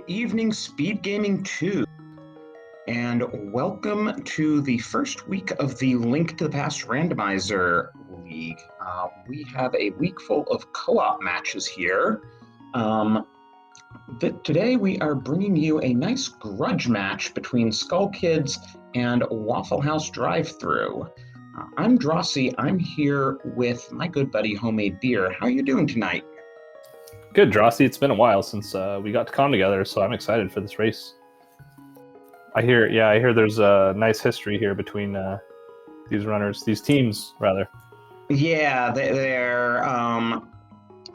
evening, Speed Gaming 2, and welcome to the first week of the Link to the Past Randomizer League. We have a week full of co-op matches here. Today we are bringing you a nice grudge match between Skull Kids and Waffle House Drive-Thru. I'm Drossi. I'm here with my good buddy Homemade Beer. How are you doing tonight? Good, Drossi. It's been a while since we got to con together, so I'm excited for this race. I hear there's a nice history here between these teams, rather. Yeah,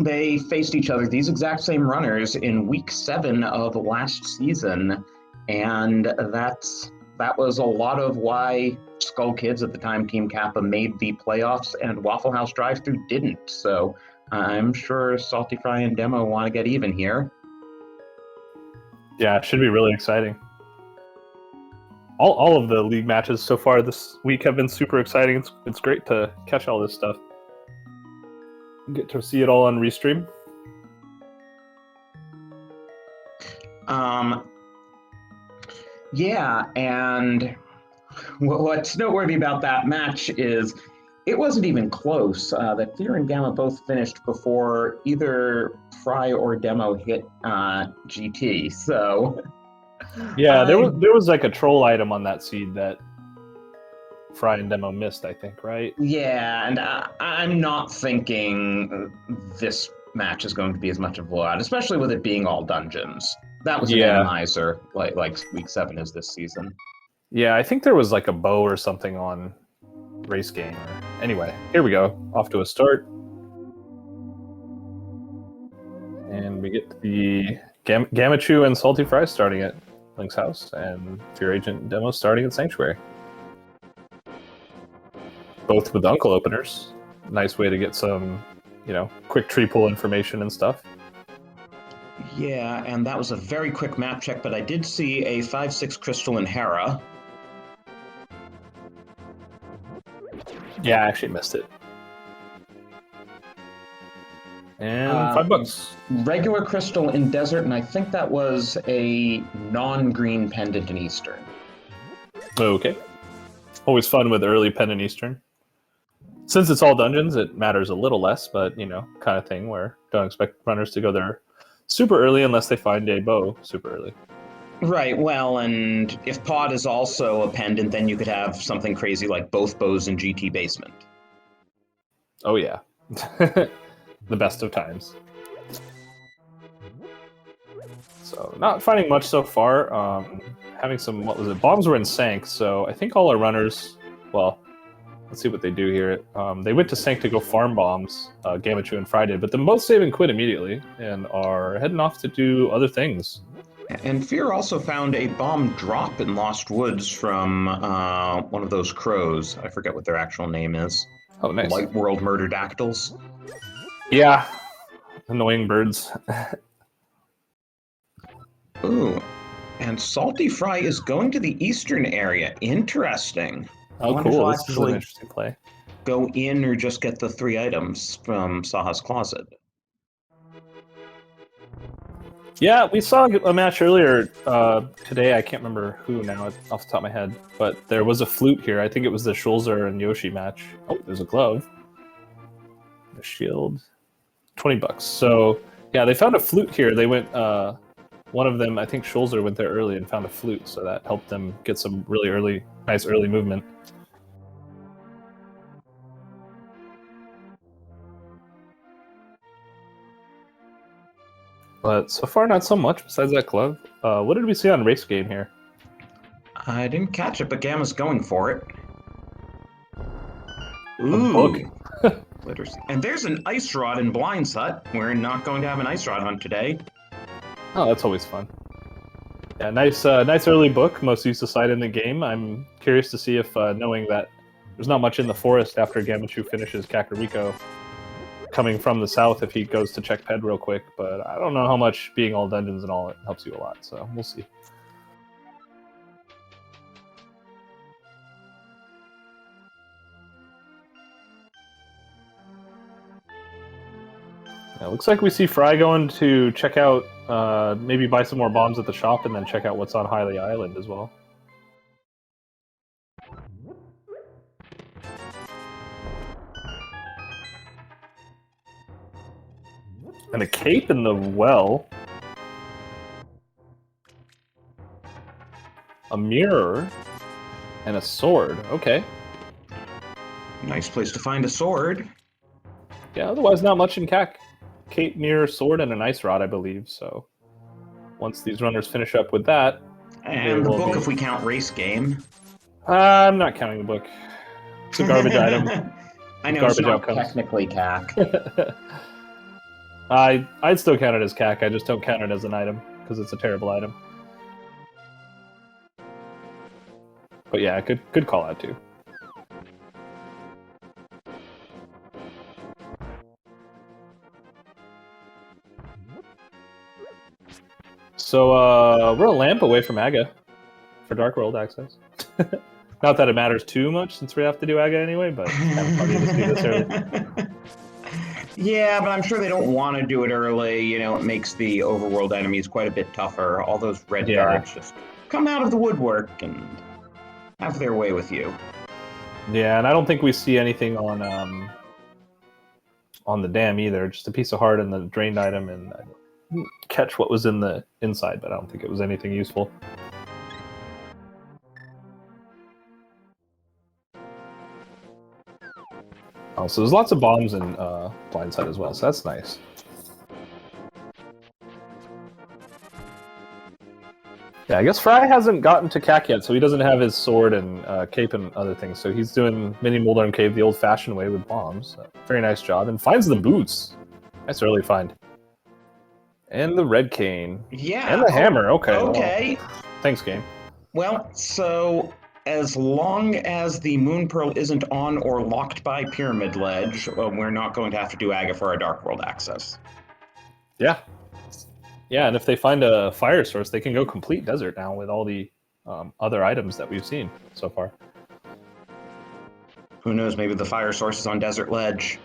they faced each other, these exact same runners, in week 7 of last season, and that was a lot of why Skull Kids, at the time Team Kappa, made the playoffs and Waffle House Drive-Thru didn't. So I'm sure Salty Fry and Demo want to get even here. Yeah, it should be really exciting. All of the league matches so far this week have been super exciting. It's great to catch all this stuff. Get to see it all on Restream. Yeah, and what's noteworthy about that match is it wasn't even close. The Fear and Gamma both finished before either Fry or Demo hit GT. So yeah, there was like a troll item on that seed that Fry and Demo missed, I think, right? Yeah, and I'm not thinking this match is going to be as much of a blowout, especially with it being all dungeons. That was an Randomizer, like week 7 is this season. Yeah, I think there was like a bow or something on race game. Anyway, here we go. Off to a start. And we get the Gamachu and Salty Fry starting at Link's house, and Fear Agent Demo starting at Sanctuary. Both with Uncle openers. Nice way to get some, quick tree pull information and stuff. Yeah, and that was a very quick map check, but I did see a 5/6 Crystal in Hera. Yeah, I actually missed it. And $5. Regular Crystal in Desert, and I think that was a non-green pendant in Eastern. Okay. Always fun with early pendant Eastern. Since it's all dungeons, it matters a little less, but, kind of thing where don't expect runners to go there super early unless they find a bow super early. Right, well, and if Pod is also a pendant, then you could have something crazy like both bows in GT Basement. Oh, yeah. The best of times. So, not finding much so far. Having some, bombs were in Sank, so I think all our runners, well, let's see what they do here. They went to Sank to go farm bombs, Gamachu and Friday, but then both save and quit immediately and are heading off to do other things. And Fear also found a bomb drop in Lost Woods from one of those crows. I forget what their actual name is. Oh, nice. Light World Murderdactyls. Yeah. Annoying birds. Ooh. And Salty Fry is going to the eastern area. Interesting. Oh, cool. This is an interesting play. Go in or just get the 3 items from Saha's closet. Yeah, we saw a match earlier today. I can't remember who now off the top of my head, but there was a flute here. I think it was the Schulzer and Yoshi match. Oh, there's a glove. A shield. $20. So, yeah, they found a flute here. They went, one of them, I think Schulzer went there early and found a flute, so that helped them get some really nice early movement. But so far, not so much besides that glove. What did we see on race game here? I didn't catch it, but Gamma's going for it. Ooh. A book. Literacy. And there's an ice rod in Blind's hut. We're not going to have an ice rod hunt today. Oh, that's always fun. Yeah, nice early book. Most used to sight in the game. I'm curious to see if, knowing that there's not much in the forest after Gamachu finishes Kakariko, coming from the south, if he goes to check Ped real quick, but I don't know how much being all dungeons and all it helps you a lot, so we'll see. Yeah, looks like we see Fry going to check out, maybe buy some more bombs at the shop and then check out what's on Hiley Island as well. And a cape in the well. A mirror. And a sword. Okay. Nice place to find a sword. Yeah, otherwise not much in CAC. Cape, mirror, sword, and an ice rod, I believe. So once these runners finish up with that... And the book, if we count race game. I'm not counting the book. It's a garbage item. I know Garbage it's not outcomes. technically CAC. I'd still count it as CAC, I just don't count it as an item, because it's a terrible item. But yeah, good call out too. So, we're a lamp away from AGA for Dark World access. Not that it matters too much, since we have to do AGA anyway, but it's kind of funny to see this early. Yeah, but I'm sure they don't want to do it early. You know, it makes the overworld enemies quite a bit tougher. All those red guards just come out of the woodwork and have their way with you. Yeah, and I don't think we see anything on the dam either. Just a piece of heart and the drained item, and I didn't catch what was in the inside, but I don't think it was anything useful. Oh, so there's lots of bombs in Blindside as well, so that's nice. Yeah, I guess Fry hasn't gotten to CAC yet, so he doesn't have his sword and cape and other things, so he's doing Mini Moldarm Cave the old-fashioned way with bombs. Very nice job, and finds the boots. Nice early find. And the red cane. Yeah. And the hammer, okay. Okay. Well, thanks, game. Well, so... as long as the Moon Pearl isn't on or locked by Pyramid Ledge, we're not going to have to do AGA for our Dark World access. Yeah. Yeah, and if they find a fire source, they can go complete desert now with all the other items that we've seen so far. Who knows, maybe the fire source is on Desert Ledge.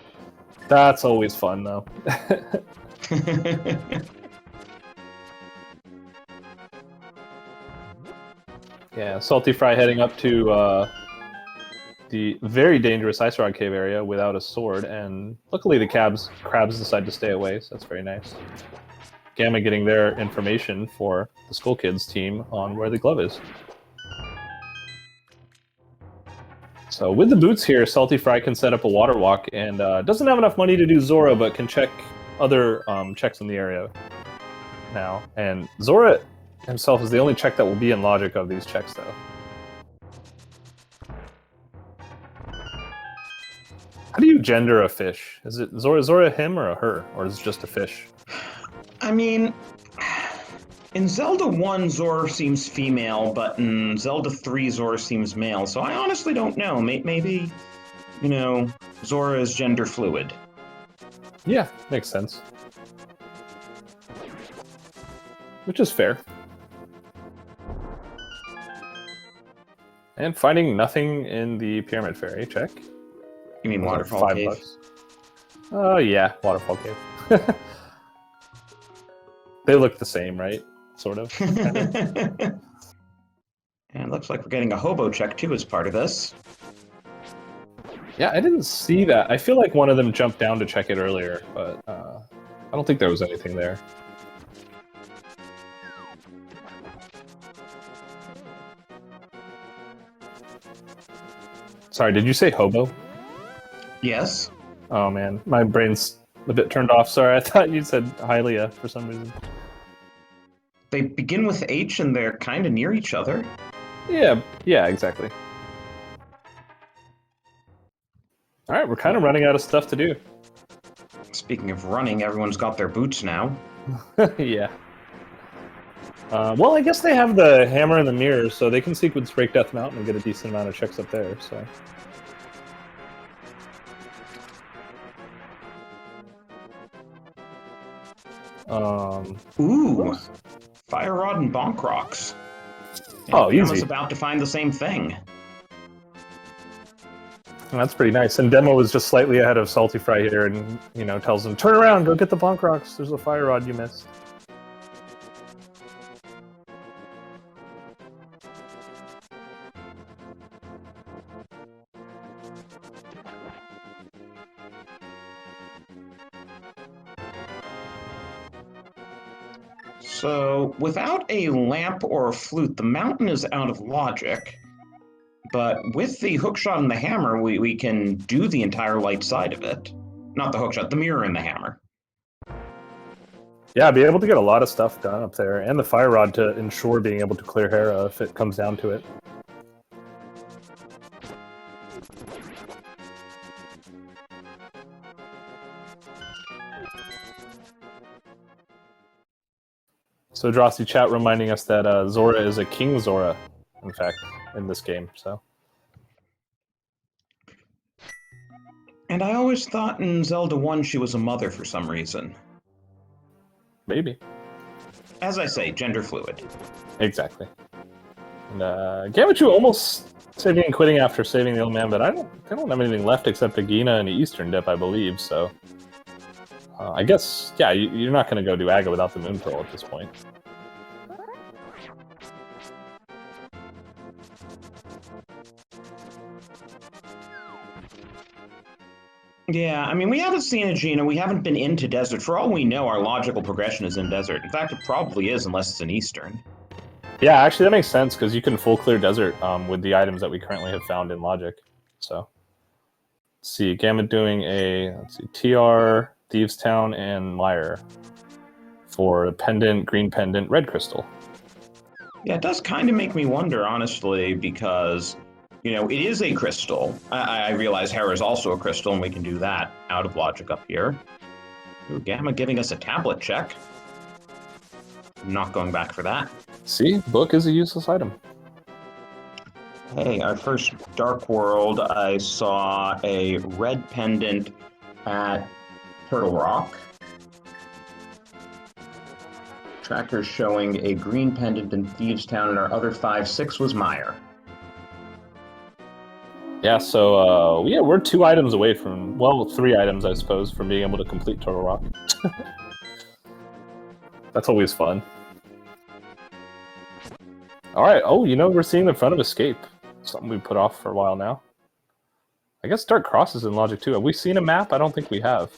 That's always fun, though. Yeah, Salty Fry heading up to the very dangerous Ice Rod Cave area without a sword, and luckily the crabs decide to stay away, so that's very nice. Gamma getting their information for the Skull Kids team on where the glove is. So with the boots here, Salty Fry can set up a water walk, and doesn't have enough money to do Zora, but can check other checks in the area now. And Zora himself is the only check that will be in logic of these checks, though. How do you gender a fish? Is it Zora him or a her, or is it just a fish? I mean, in Zelda 1, Zora seems female, but in Zelda 3, Zora seems male, so I honestly don't know. Maybe, you know, Zora is gender fluid. Yeah, makes sense. Which is fair. And finding nothing in the Pyramid Fairy, check. You mean Waterfall Cave? $5. Oh, yeah, Waterfall Cave. They look the same, right? Sort of. And it looks like we're getting a hobo check, too, as part of this. Yeah, I didn't see that. I feel like one of them jumped down to check it earlier, but I don't think there was anything there. Sorry, did you say hobo? Yes. Oh man, my brain's a bit turned off. Sorry, I thought you said Hylia for some reason. They begin with H and they're kind of near each other. Yeah, exactly. Alright, we're kind of running out of stuff to do. Speaking of running, everyone's got their boots now. Yeah. Well, I guess they have the hammer and the mirror, so they can sequence Break Death Mountain and get a decent amount of checks up there, so... Ooh! Fire Rod and Bonk Rocks. Oh, easy. Gamma's about to find the same thing. And that's pretty nice. And Demo was just slightly ahead of Salty Fry here and, you know, tells him, turn around, go get the Bonk Rocks. There's a fire rod you missed. So, without a lamp or a flute, the mountain is out of logic. But with the hookshot and the hammer, we can do the entire light side of it. Not the hookshot, the mirror and the hammer. Yeah, be able to get a lot of stuff done up there, and the fire rod to ensure being able to clear Hera if it comes down to it. So Drosy chat reminding us that Zora is a King Zora, in fact, in this game. So. And I always thought in Zelda 1 she was a mother for some reason. Maybe. As I say, gender fluid. Exactly. And Gamachu almost saving and quitting after saving the old man, but I don't have anything left except a Gina and an Eastern Dip, I believe, so... I guess, yeah, you're not going to go do Aga without the Moon Pearl at this point. Yeah, I mean, we haven't seen a Gina, we haven't been into Desert. For all we know, our logical progression is in Desert. In fact, it probably is, unless it's in Eastern. Yeah, actually, that makes sense, because you can full clear Desert with the items that we currently have found in Logic. So, let's see, Gamma doing a, let's see, TR, Thieves Town, and Lyre for Pendant, Green Pendant, Red Crystal. Yeah, it does kind of make me wonder, honestly, because, you know, it is a crystal. I realize Hera is also a crystal, and we can do that out of Logic up here. Ooh, Gamma giving us a tablet check. Not going back for that. See, book is a useless item. Hey, our first Dark World, I saw a red pendant at Turtle Rock. Tracker's showing a green pendant in Thieves Town, and our other 5-6 was Meyer. Yeah, so yeah, we're 2 items away from, well, 3 items, I suppose, from being able to complete Turtle Rock. That's always fun. Alright, oh, you know, we're seeing the front of Escape. Something we put off for a while now. I guess Dark Cross is in Logic too. Have we seen a map? I don't think we have.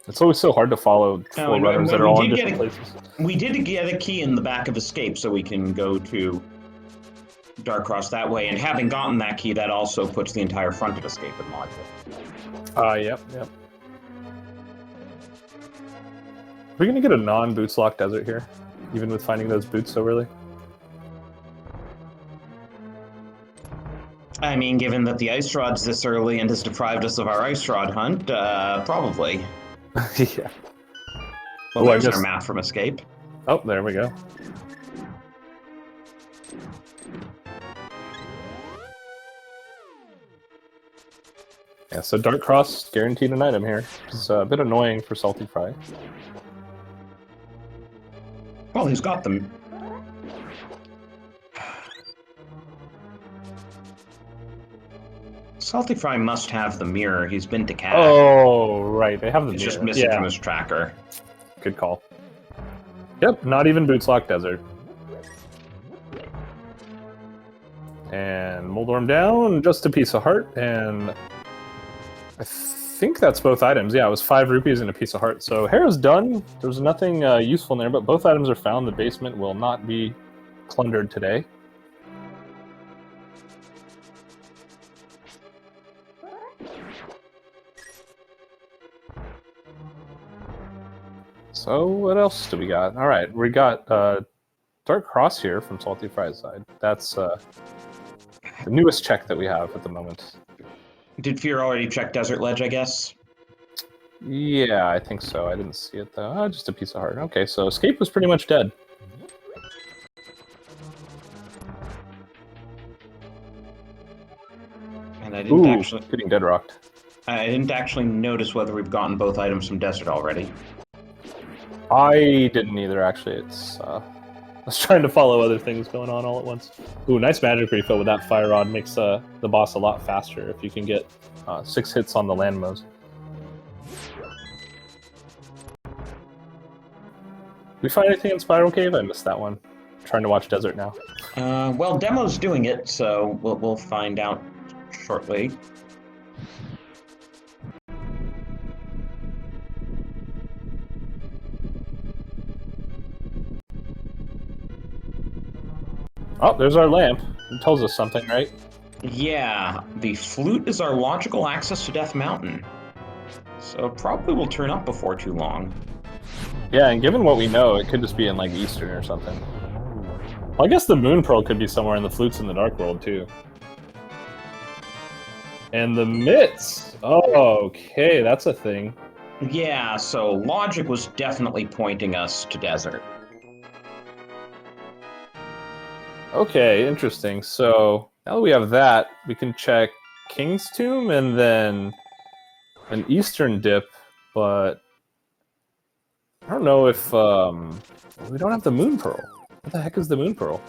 It's always so hard to follow 4 runners that are all in different places. We did get a key in the back of Escape, so we can go to Dark Cross that way. And having gotten that key, that also puts the entire front of Escape in Logic. Yep. We're gonna get a non-boots lock desert here, even with finding those boots so early. I mean, given that the ice rod's this early and has deprived us of our ice rod hunt, probably. Yeah. Well, there's our map from Escape. Oh, there we go. Yeah, so Dark Cross guaranteed an item here. It's a bit annoying for Salty Fry. Well, he's got them. Salty Fry must have the mirror. He's been to Cat. Oh, right. They have the mirror. He's just missing from his tracker. Good call. Yep, not even Boots Lock Desert. And Moldorm down, just a piece of heart, and I think that's both items. Yeah, it was 5 rupees and a piece of heart. So Hera's done. There's nothing useful in there, but both items are found. The basement will not be plundered today. So what else do we got? All right, we got Dark Cross here from Salty Fry's side. That's the newest check that we have at the moment. Did Fear already check Desert Ledge, I guess? Yeah, I think so. I didn't see it, though. Oh, just a piece of heart. Okay, so Escape was pretty much dead. And I didn't actually... getting dead rocked. I didn't actually notice whether we've gotten both items from Desert already. I didn't either, actually. It's was trying to follow other things going on all at once. Ooh, nice magic refill with that fire rod. Makes the boss a lot faster if you can get 6 hits on the landmos. We find anything in Spiral Cave? I missed that one. I'm trying to watch Desert now. Well, Demo's doing it, so we'll find out shortly. Oh, there's our lamp. It tells us something, right? Yeah, the flute is our logical access to Death Mountain. So it probably will turn up before too long. Yeah, and given what we know, it could just be in, like, Eastern or something. Well, I guess the Moon Pearl could be somewhere in the flutes in the Dark World, too. And the mitts! Oh, okay, that's a thing. Yeah, so logic was definitely pointing us to Desert. Okay, interesting. So, now that we have that, we can check King's Tomb and then an Eastern dip, but I don't know if, we don't have the Moon Pearl. What the heck is the Moon Pearl?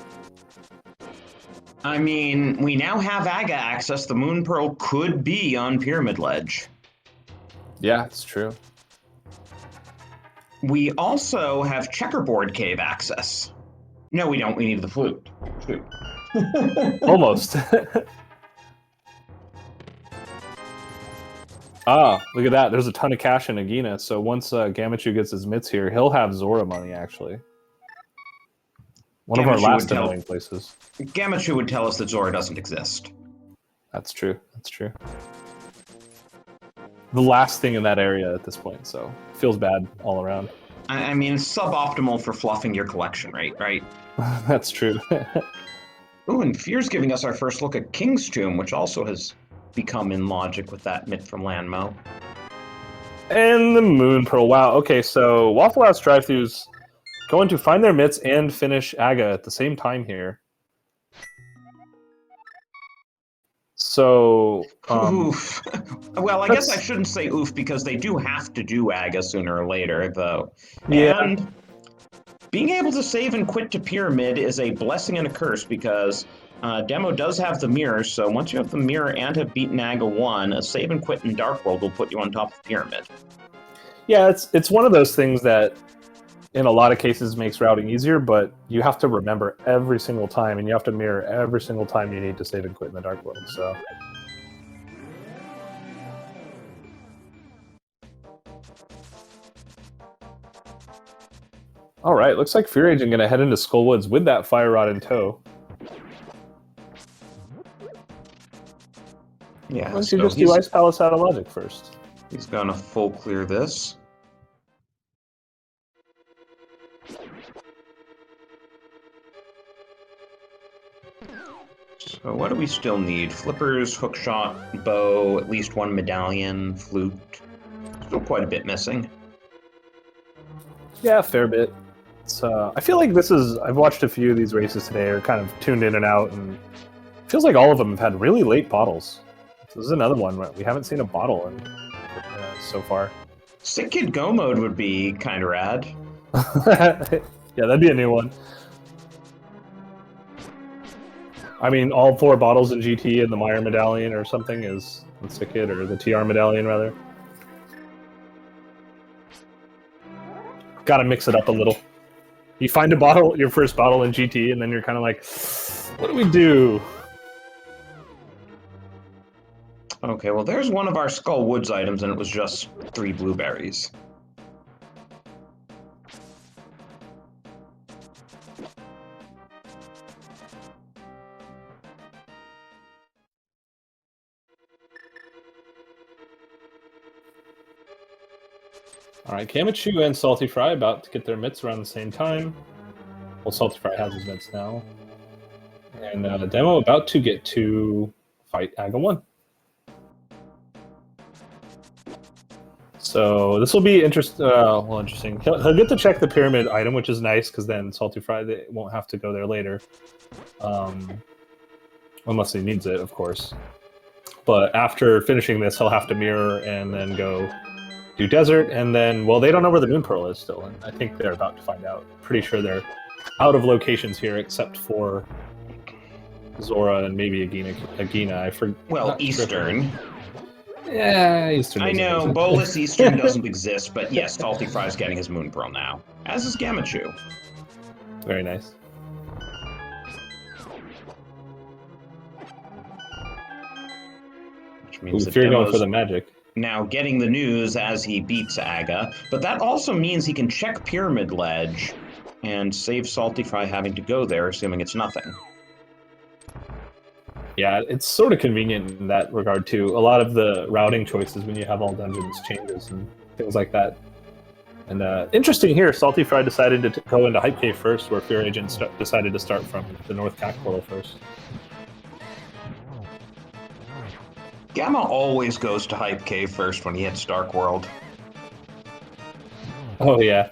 I mean, we now have Aga access. The Moon Pearl could be on Pyramid Ledge. Yeah, it's true. We also have Checkerboard Cave access. No, we don't. We need the flute. Shoot. Almost. Ah, look at that. There's a ton of cash in Nagina, so once Gamachu gets his mitts here, he'll have Zora money, actually. One of our last annoying places. Gamachu would tell us that Zora doesn't exist. That's true. That's true. The last thing in that area at this point, so feels bad all around. I mean, suboptimal for fluffing your collection, right? That's true. Ooh, and Fear's giving us our first look at King's Tomb, which also has become in logic with that mitt from Lanmo. And the Moon Pearl. Wow, okay, so Waffle House drive-thrus going to find their mitts and finish Aga at the same time here. So, oof. Well, I guess I shouldn't say oof because they do have to do Aga sooner or later, though. Yeah. And being able to save and quit to Pyramid is a blessing and a curse because Demo does have the mirror, so once you have the mirror and have beaten Aga 1, a save and quit in Dark World will put you on top of Pyramid. Yeah, it's one of those things that in a lot of cases makes routing easier, but you have to remember every single time, and you have to mirror every single time you need to save and quit in the Dark World, so... Alright, looks like Fear Agent gonna head into Skull Woods with that Fire Rod in tow. Yeah, why don't you just do Ice Palace out of logic first? He's gonna full clear this. So what do we still need? Flippers, hookshot, bow, at least one medallion, flute. Still quite a bit missing. Yeah, a fair bit. It's, I feel like this is... I've watched a few of these races today, or kind of tuned in and out, and it feels like all of them have had really late bottles. So this is another one where we haven't seen a bottle in so far. Sick Kid Go mode would be kind of rad. Yeah, that'd be a new one. I mean, all 4 bottles in GT and the Meyer medallion or something is the Sick Kid, or the TR medallion, rather. Gotta mix it up a little. You find a bottle, your first bottle in GT, and then you're kind of like, what do we do? Okay, well, there's one of our Skull Woods items, and it was just 3 blueberries. Alright, Kamachu and Salty Fry about to get their mitts around the same time. Well, Salty Fry has his mitts now. And Demo about to get to fight Aga 1. So this will be interesting. He'll get to check the pyramid item, which is nice, because then Salty Fry they won't have to go there later. Unless he needs it, of course. But after finishing this, he'll have to mirror and then go do Desert, and then, well, they don't know where the Moon Pearl is still, and I think they're about to find out. Pretty sure they're out of locations here, except for Zora and maybe Agina. I forget. Well, Eastern. Yeah, Eastern. I know, exist. Bolus Eastern doesn't exist, but yes, Salty Fry's getting his Moon Pearl now. As is Gamachu. Very nice. Which means If you're going for the magic. Now getting the news as he beats Aga, but that also means he can check Pyramid Ledge and save Salty Fry having to go there, assuming it's nothing. Yeah, it's sort of convenient in that regard too. A lot of the routing choices when you have all dungeons changes and things like that. And interesting here, Salty Fry decided to go into Hype Cave first, where Fear Agent decided to start from the North Cac portal first. Gamma always goes to Hype Cave first when he hits Dark World. Oh yeah.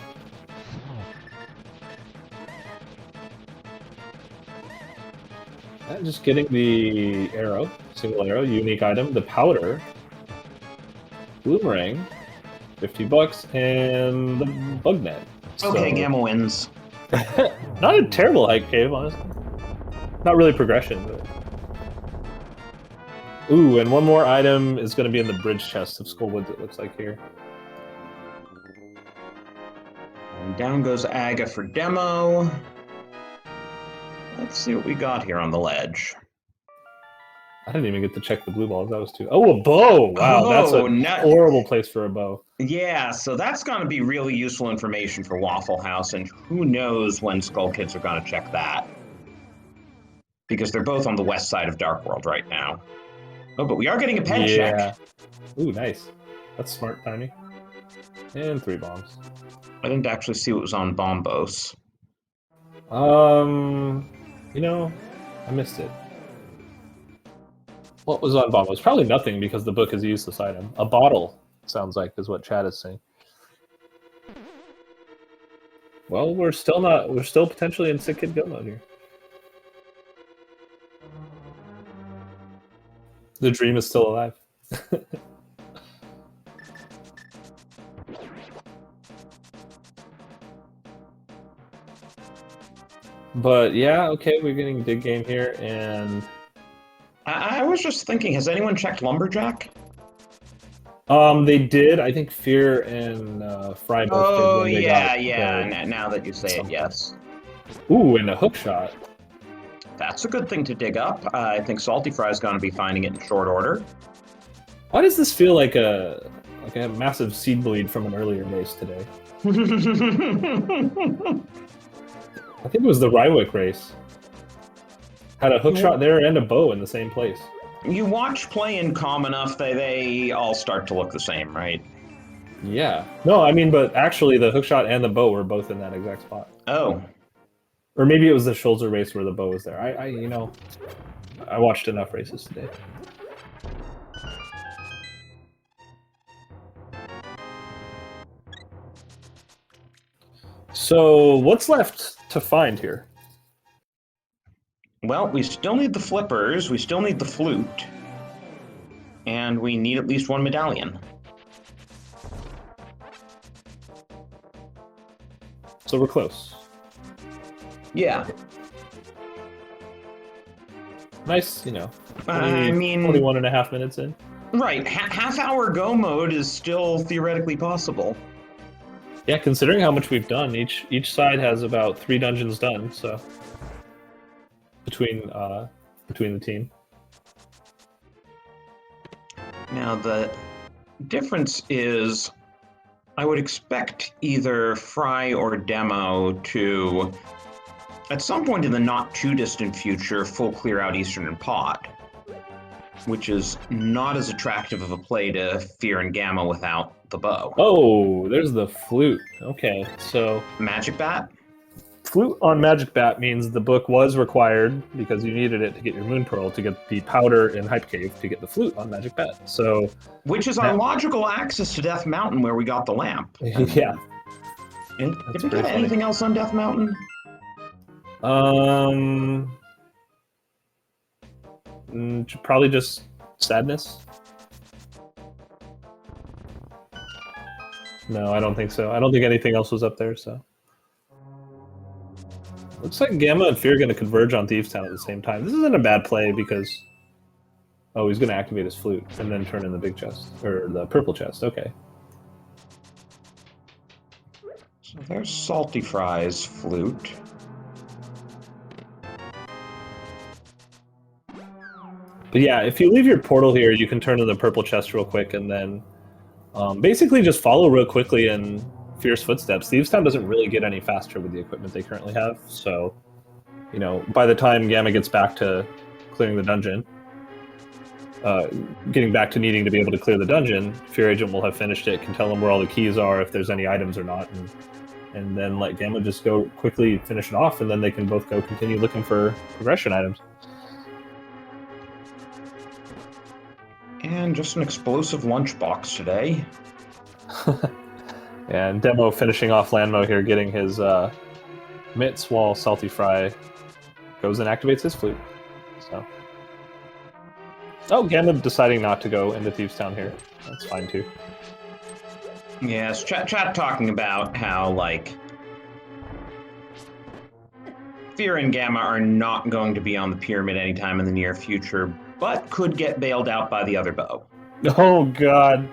Just getting the arrow, single arrow, unique item, the powder, boomerang, $50, and the bug net. Okay, Gamma wins. Not a terrible Hype Cave, honestly. Not really progression, but... Ooh, and one more item is going to be in the bridge chest of Skullwoods, it looks like here. And down goes Aga for demo. Let's see what we got here on the ledge. I didn't even get to check the blue balls. That was too... Oh, a bow! Wow, that's a horrible place for a bow. Yeah, so that's going to be really useful information for Waffle House, and who knows when Skull Kids are going to check that. Because they're both on the west side of Dark World right now. Oh, but we are getting a pen check. Ooh, nice. That's smart timing. And 3 bombs. I didn't actually see what was on Bombos. You know, I missed it. What was on Bombos? Probably nothing because the book is a useless item. A bottle, sounds like, is what Chad is saying. Well, we're still potentially in Sick Kid Go mode here. The dream is still alive. But yeah, okay, we're getting a big game here, and I was just thinking, has anyone checked Lumberjack? They did. I think Fear and Fry both did. Oh yeah. Now that you say it, yes. Ooh, and a hook shot. That's a good thing to dig up. I think Salty Fry is going to be finding it in short order. Why does this feel like a massive seed bleed from an earlier race today? I think it was the Rywick race. Had a hook shot there and a bow in the same place. You watch play in calm enough, they all start to look the same, right? Yeah. No, I mean, but actually the hook shot and the bow were both in that exact spot. Oh. Or maybe it was the Schulzer race where the bow was there. I watched enough races today. So, what's left to find here? Well, we still need the flippers, we still need the flute, and we need at least one medallion. So we're close. Yeah. Nice, 21 and a half minutes in. Right, half-hour go mode is still theoretically possible. Yeah, considering how much we've done, each side has about 3 dungeons done, so between the team. Now the difference is, I would expect either Fry or Demo to, at some point in the not too distant future, full clear out Eastern and Pod, which is not as attractive of a play to Fear and Gamma without the bow. Oh, there's the flute. Okay, so Magic Bat? Flute on Magic Bat means the book was required because you needed it to get your Moon Pearl, to get the powder in Hype Cave, to get the flute on Magic Bat. So, which is our logical access to Death Mountain where we got the lamp. Yeah. And did we get anything else on Death Mountain? Probably just sadness. No, I don't think so. I don't think anything else was up there, so. Looks like Gamma and Fear are going to converge on Thieves Town at the same time. This isn't a bad play because... Oh, he's going to activate his flute and then turn in the big chest. Or the purple chest, okay. So there's Salty Fry's flute. But yeah, if you leave your portal here, you can turn in the purple chest real quick and then basically just follow real quickly in Fear's footsteps. Thieves Town doesn't really get any faster with the equipment they currently have, so, you know, by the time Gamma gets back to clearing the dungeon, getting back to needing to be able to clear the dungeon, Fear Agent will have finished it, can tell them where all the keys are, if there's any items or not, and then let Gamma just go quickly finish it off, and then they can both go continue looking for progression items. And just an explosive lunchbox today. And Demo finishing off Landmo here, getting his mitts while Salty Fry goes and activates his flute. So, oh, Gamma deciding not to go into Thieves Town here. That's fine too. Yes, chat talking about how, like, Fear and Gamma are not going to be on the pyramid anytime in the near future, but could get bailed out by the other bow. Oh god.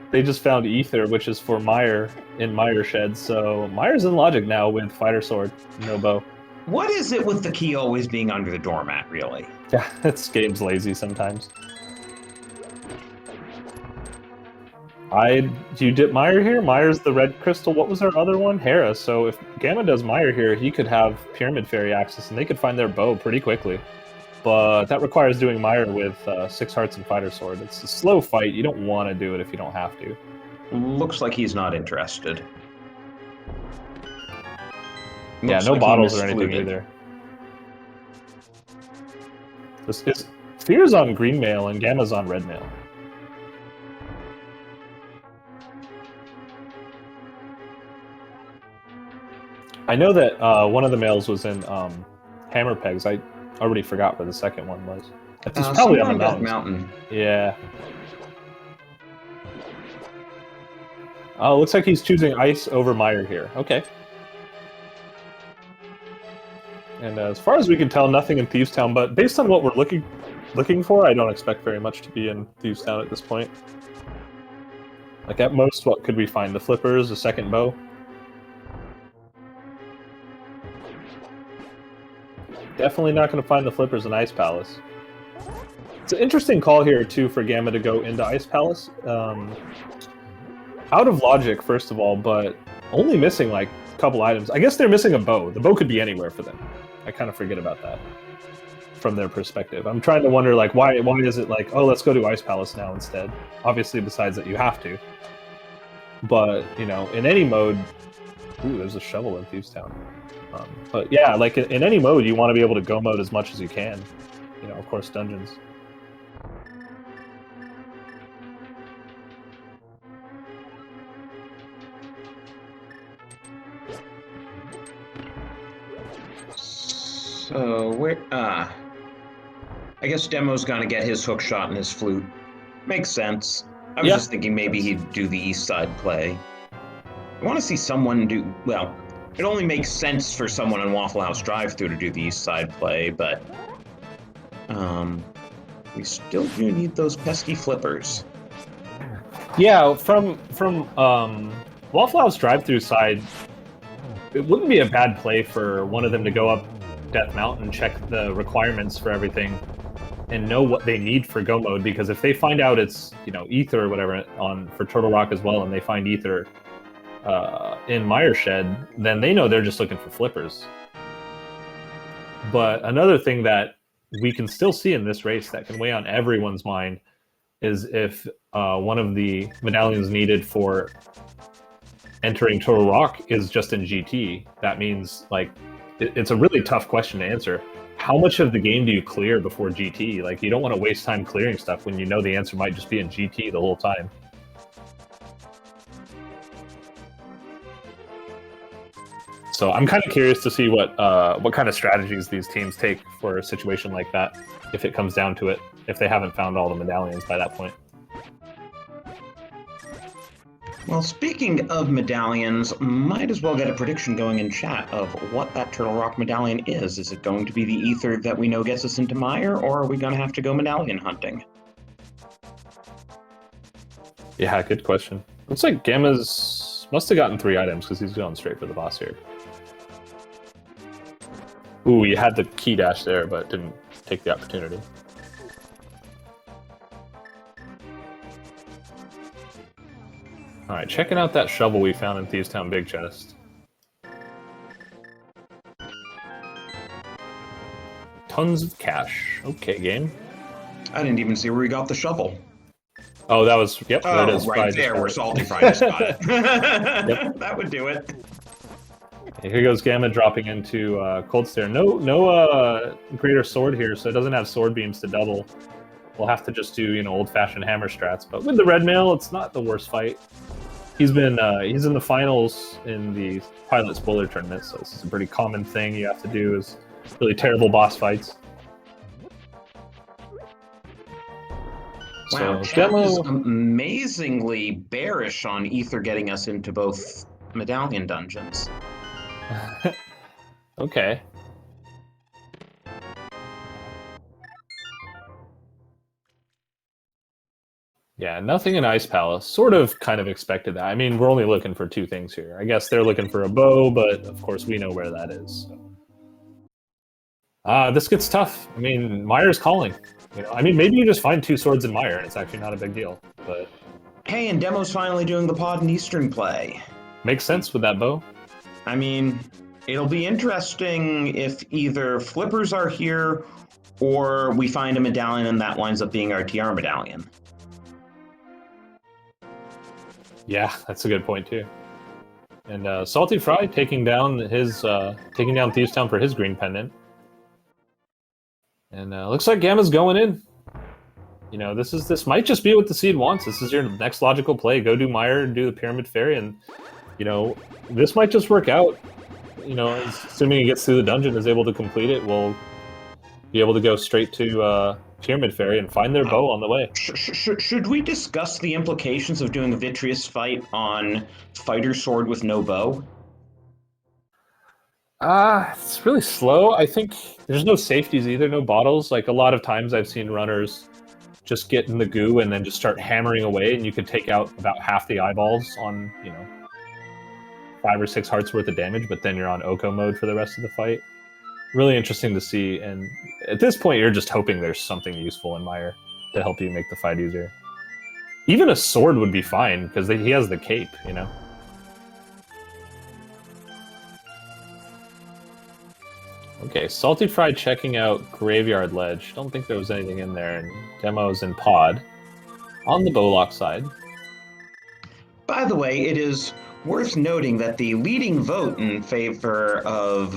They just found Ether, which is for Meyer in Meyer Shed, so Meyer's in Logic now with Fighter Sword, no bow. What is it with the key always being under the doormat, really? Yeah, this game's lazy sometimes. Do you dip Meyer here? Meyer's the red crystal. What was our other one? Hera. So if Gamma does Meyer here, he could have Pyramid Fairy access, and they could find their bow pretty quickly. But that requires doing Meyer with 6 hearts and Fighter Sword. It's a slow fight. You don't want to do it if you don't have to. Looks like he's not interested. Yeah, no bottles or anything either. This is Fear's on green mail and Gamma's on red mail. I know that one of the mails was in Hammer Pegs. I already forgot where the second one was. It's probably on the mountain. Yeah. Oh, looks like he's choosing Ice over Meyer here. Okay. And as far as we can tell, nothing in Thieves Town, but based on what we're looking for, I don't expect very much to be in Thieves Town at this point. Like, at most, what could we find? The flippers, a second bow? Definitely not going to find the flippers in Ice Palace. It's an interesting call here, too, for Gamma to go into Ice Palace. Out of logic, first of all, but only missing, like, a couple items. I guess they're missing a bow. The bow could be anywhere for them. I kind of forget about that from their perspective. I'm trying to wonder, like, why is it like, oh, let's go to Ice Palace now instead? Obviously, besides that, you have to. But, you know, in any mode... Ooh, there's a shovel in Thieves Town. But yeah, like in any mode, you want to be able to go mode as much as you can. You know, of course, dungeons. So where? I guess Demo's gonna get his hook shot and his flute. Makes sense. I was just thinking maybe he'd do the east side play. I want to see someone do well. It only makes sense for someone in Waffle House drive-thru to do the east side play, but we still do need those pesky flippers. Yeah, from Waffle House drive-thru side, it wouldn't be a bad play for one of them to go up Death Mountain, check the requirements for everything, and know what they need for go mode. Because if they find out it's, you know, Ether or whatever for Turtle Rock as well, and they find Ether in Meyer Shed, then they know they're just looking for flippers. But another thing that we can still see in this race that can weigh on everyone's mind is if one of the medallions needed for entering Turtle Rock is just in GT. That means, like, it's a really tough question to answer. How much of the game do you clear before GT? Like, you don't want to waste time clearing stuff when you know the answer might just be in GT the whole time. So I'm kind of curious to see what kind of strategies these teams take for a situation like that, if it comes down to it, if they haven't found all the medallions by that point. Well, speaking of medallions, might as well get a prediction going in chat of what that Turtle Rock medallion is. Is it going to be the ether that we know gets us into Mire, or are we going to have to go medallion hunting? Yeah, good question. Looks like Gamma's must have gotten 3 items because he's going straight for the boss here. Ooh, you had the key dash there, but didn't take the opportunity. Alright, checking out that shovel we found in Thieves Town Big Chest. Tons of cash. Okay, game. I didn't even see where we got the shovel. Oh, that was... Yep, Oh, there it is. right there, where Salty Fry just got it. Yep. That would do it. Here goes Gamma dropping into Cold Stare. No greater sword here, so it doesn't have sword beams to double. We'll have to just do, you know, old-fashioned hammer strats. But with the red mail, it's not the worst fight. He's in the finals in the pilot spoiler tournament, so this is a pretty common thing you have to do is really terrible boss fights. Wow, so chat is amazingly bearish on Ether getting us into both medallion dungeons. Okay. Yeah, nothing in Ice Palace. Sort of kind of expected that. I mean, we're only looking for 2 things here. I guess they're looking for a bow, but of course we know where that is. So. This gets tough. I mean, Mire's calling. You know, I mean, maybe you just find 2 swords in Mire, and it's actually not a big deal. But hey, and Demo's finally doing the Pod and Eastern play. Makes sense with that bow. I mean, it'll be interesting if either flippers are here, or we find a medallion and that winds up being our TR medallion. Yeah, that's a good point too. And Salty Fry taking down Thieves Town for his green pendant. And looks like Gamma's going in. You know, this might just be what the seed wants. This is your next logical play. Go do Mire and do the Pyramid Fairy, and you know, this might just work out. You know, assuming he gets through the dungeon, is able to complete it, we'll be able to go straight to Pyramid Fairy and find their bow on the way. Should we discuss the implications of doing a Vitreous fight on Fighter Sword with no bow? It's really slow. I think there's no safeties either, no bottles. Like a lot of times I've seen runners just get in the goo and then just start hammering away, and you could take out about half the eyeballs on, you know, 5 or 6 hearts worth of damage, but then you're on Oko mode for the rest of the fight. Really interesting to see, and at this point you're just hoping there's something useful in Mire to help you make the fight easier. Even a sword would be fine, because he has the cape, you know? Okay, Salty Fry checking out Graveyard Ledge. Don't think there was anything in there, and Demo's in Pod. On the Bowlock side. By the way, it is worth noting that the leading vote in favor of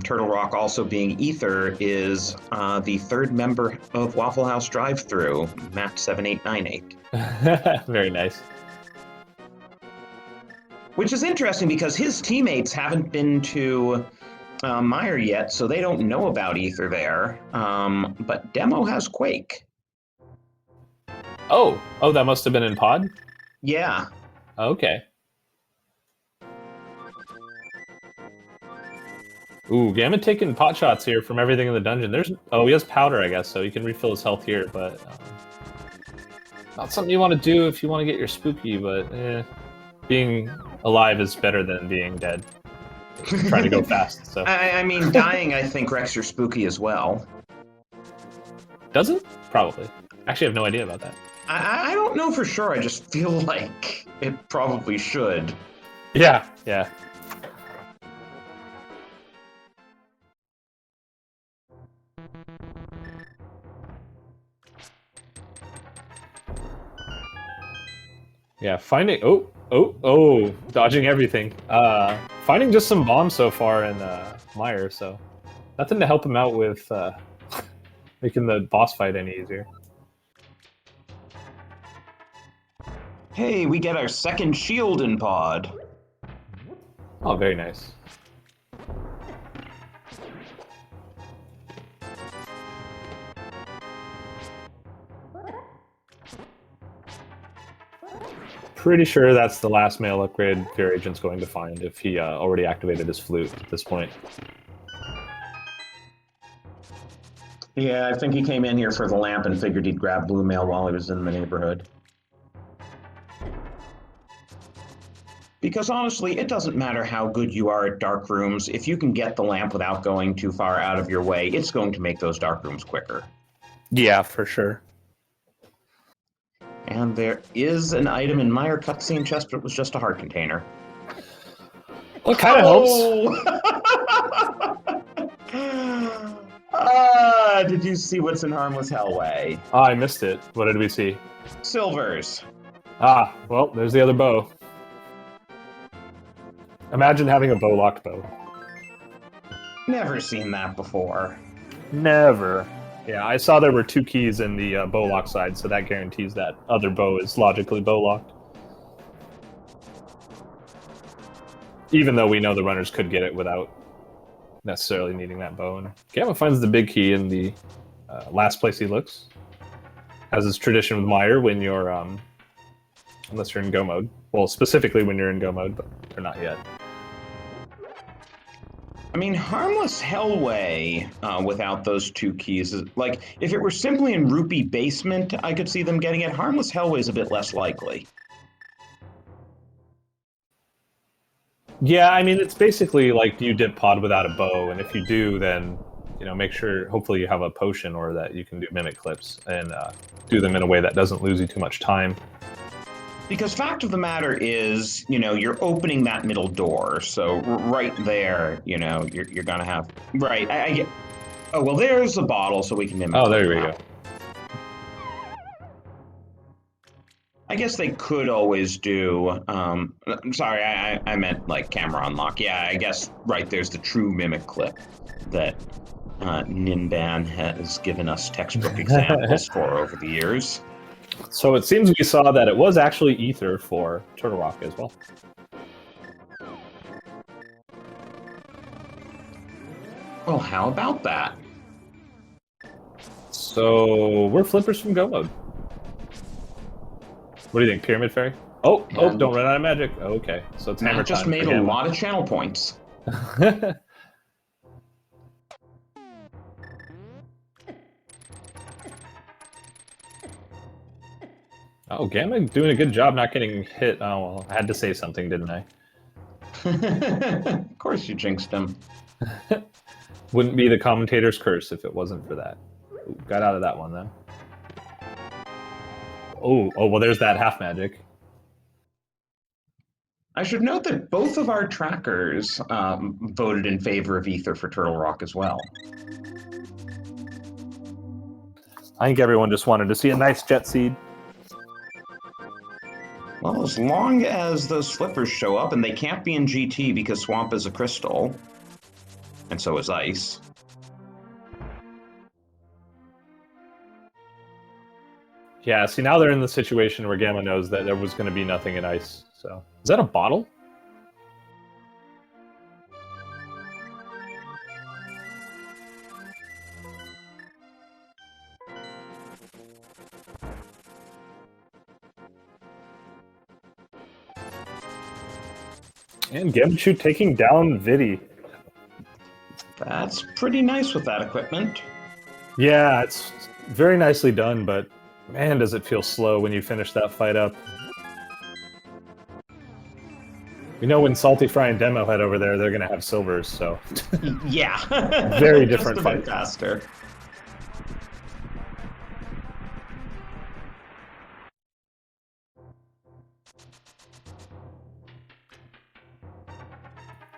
Turtle Rock also being Ether is the 3rd member of Waffle House Drive-Thru, Matt7898. Very nice. Which is interesting because his teammates haven't been to Mire yet, so they don't know about Ether there. But Demo has Quake. Oh, that must have been in Pod? Yeah. Okay. Ooh, Gamma taking pot shots here from everything in the dungeon. He has powder, I guess, so he can refill his health here, but not something you want to do if you want to get your spooky, but being alive is better than being dead. Trying to go fast, so. I mean, dying, I think, wrecks your spooky as well. Does it? Probably. Actually, I have no idea about that. I don't know for sure. I just feel like it probably should. Yeah. Yeah, finding... Oh, dodging everything. Finding just some bombs so far in Mire, so nothing to help him out with making the boss fight any easier. Hey, we get our 2nd shield in Pod. Oh, very nice. Pretty sure that's the last male upgrade Fear Agent's going to find if he already activated his flute at this point. Yeah, I think he came in here for the lamp and figured he'd grab blue mail while he was in the neighborhood. Because honestly, it doesn't matter how good you are at dark rooms. If you can get the lamp without going too far out of your way, it's going to make those dark rooms quicker. Yeah, for sure. And there is an item in Meyer cutscene chest, but it was just a heart container. Well, it kind of helps. Did you see what's in Harmless Hellway? Oh, I missed it. What did we see? Silvers. Ah, well, there's the other bow. Imagine having a bow-locked bow. Never seen that before. Never. Yeah, I saw there were 2 keys in the bow lock side, so that guarantees that other bow is logically bow locked. Even though we know the runners could get it without necessarily needing that bow. And Gamma finds the big key in the last place he looks. As is tradition with Meyer when you're, unless you're in go mode. Well, specifically when you're in go mode, but you're not yet. I mean, Harmless Hellway, without those 2 keys, is like, if it were simply in Rupee Basement, I could see them getting it. Harmless Hellway is a bit less likely. Yeah, I mean, it's basically like you dip pod without a bow, and if you do, then, you know, make sure, hopefully you have a potion or that you can do mimic clips and do them in a way that doesn't lose you too much time. Because fact of the matter is, you know, you're opening that middle door, so right there, you know, you're gonna have... Right, I get... Oh, well, there's a bottle, so we can mimic. Oh, there we go. I guess they could always do... I'm sorry, I meant, like, camera unlock. Yeah, I guess, right, there's the true mimic clip that Ninban has given us textbook examples for over the years. So it seems we saw that it was actually Ether for Turtle Rock as well. Well, how about that? So we're flippers from Go Mode. What do you think, Pyramid Fairy? Oh, don't run out of magic. Okay, so it's hammer Matt just time made a lot of channel points. Oh, Gamma doing a good job not getting hit. Oh, well, I had to say something, didn't I? Of course you jinxed him. Wouldn't be the commentator's curse if it wasn't for that. Ooh, got out of that one, though. Oh, well, there's that half magic. I should note that both of our trackers voted in favor of Ether for Turtle Rock as well. I think everyone just wanted to see a nice jet seed. Well, as long as those flippers show up, and they can't be in GT because Swamp is a crystal, and so is Ice. Yeah, see, now they're in the situation where Gamma knows that there was going to be nothing in Ice. So, is that a bottle? And Gamachu taking down Vidi. That's pretty nice with that equipment. Yeah, it's very nicely done, but man, does it feel slow when you finish that fight up. We know when Salty Fry and Demo head over there, they're going to have silvers, so... Yeah. Very different Just a fight. bit faster.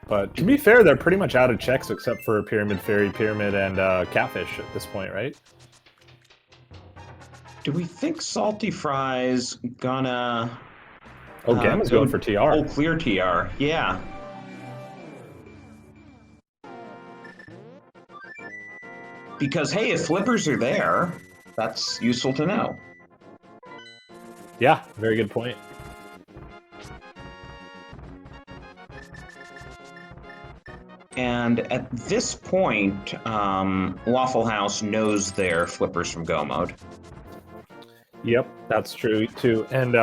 But to be fair, they're pretty much out of checks except for Pyramid Fairy, Pyramid, and Catfish at this point, right? Do we think Salty Fry's gonna... Oh, Gamma's going for TR. Oh, clear TR, yeah. Because, hey, if flippers are there, that's useful to know. Yeah, very good point. And at this point, Waffle House knows they're flippers from Go Mode. Yep, that's true too. And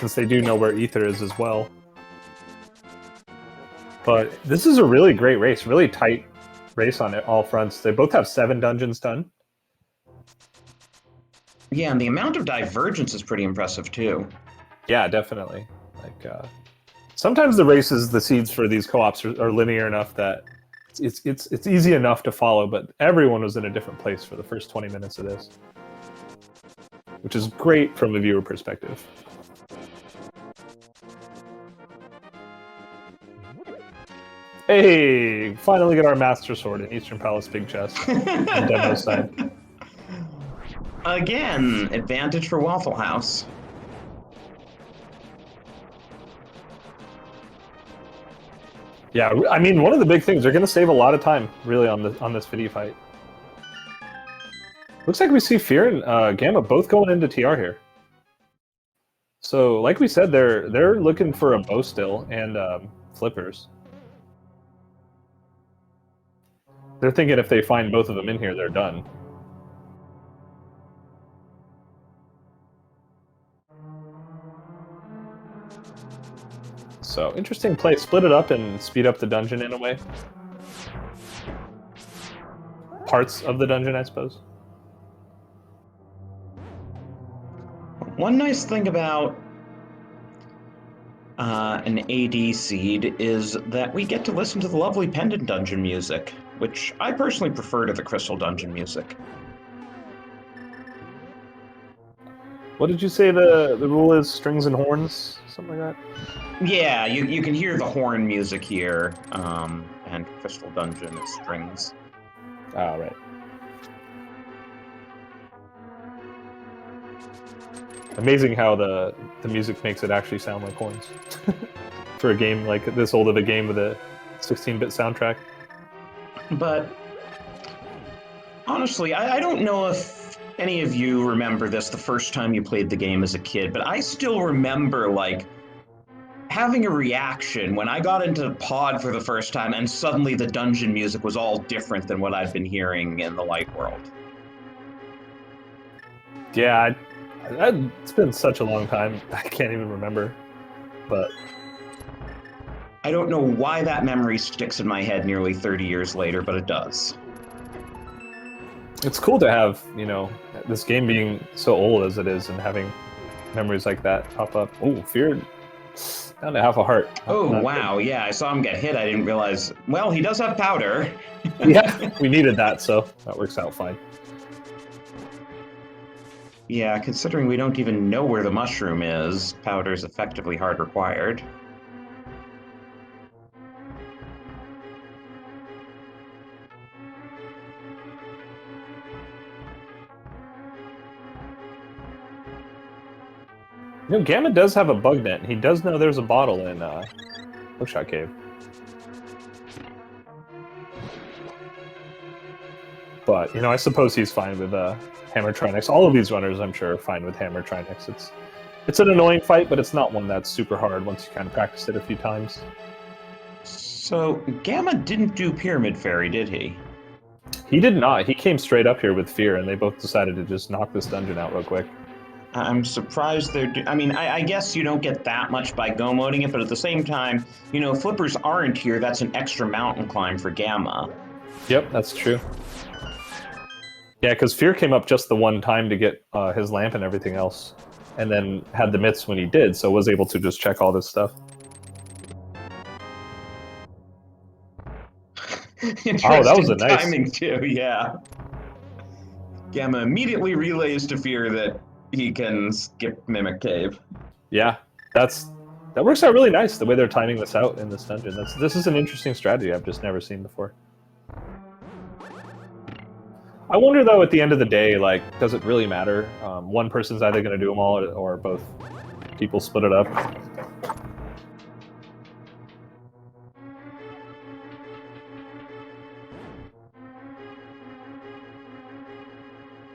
since they do know where Ether is as well. But this is a really great race, really tight race on all fronts. They both have 7 dungeons done. Yeah, and the amount of divergence is pretty impressive too. Yeah, definitely. Like sometimes the races, the seeds for these co-ops are linear enough that it's easy enough to follow, but everyone was in a different place for the first 20 minutes of this, which is great from a viewer perspective. Hey, finally get our Master Sword in Eastern Palace Big Chest on demo side. Again, advantage for Waffle House. Yeah, I mean, one of the big things, they're going to save a lot of time, really, on this video fight. Looks like we see Fear and Gamma both going into TR here. So, like we said, they're looking for a bow still and flippers. They're thinking if they find both of them in here, they're done. So, interesting play. Split it up and speed up the dungeon in a way. Parts of the dungeon, I suppose. One nice thing about an AD seed is that we get to listen to the lovely Pendant Dungeon music, which I personally prefer to the Crystal Dungeon music. What did you say the rule is? Strings and horns? Something like that? Yeah, you can hear the horn music here, and Crystal Dungeon is strings. Oh, right. Amazing how the music makes it actually sound like horns. For a game like this old of a game with a 16-bit soundtrack. But honestly, I don't know if any of you remember this the first time you played the game as a kid, but I still remember, like, having a reaction when I got into Pod for the first time and suddenly the dungeon music was all different than what I'd been hearing in the Light World. Yeah, it's been such a long time, I can't even remember, but... I don't know why that memory sticks in my head nearly 30 years later, but it does. It's cool to have, you know, this game being so old as it is and having memories like that pop up. Oh, Fear down to half a heart. Oh, wow, yeah, I saw him get hit, I didn't realize... Well, he does have powder. Yeah, we needed that, so that works out fine. Yeah, considering we don't even know where the mushroom is, powder's effectively hard required. You know, Gamma does have a bug net. He does know there's a bottle in Hookshot Cave. But, you know, I suppose he's fine with Hammer Trinix. All of these runners, I'm sure, are fine with Hammer Trinix. It's an annoying fight, but it's not one that's super hard once you kind of practice it a few times. So, Gamma didn't do Pyramid Fairy, did he? He did not. He came straight up here with Fear, and they both decided to just knock this dungeon out real quick. I'm surprised they're... I mean, I guess you don't get that much by go-moding it, but at the same time, you know, flippers aren't here. That's an extra mountain climb for Gamma. Yep, that's true. Yeah, because Fear came up just the one time to get his lamp and everything else, and then had the myths when he did, so was able to just check all this stuff. Interesting that was a nice... timing, too, yeah. Gamma immediately relays to Fear that he can skip Mimic Cave. Yeah, that works out really nice, the way they're timing this out in this dungeon. This is an interesting strategy I've just never seen before. I wonder, though, at the end of the day, like, does it really matter? One person's either going to do them all, or both people split it up.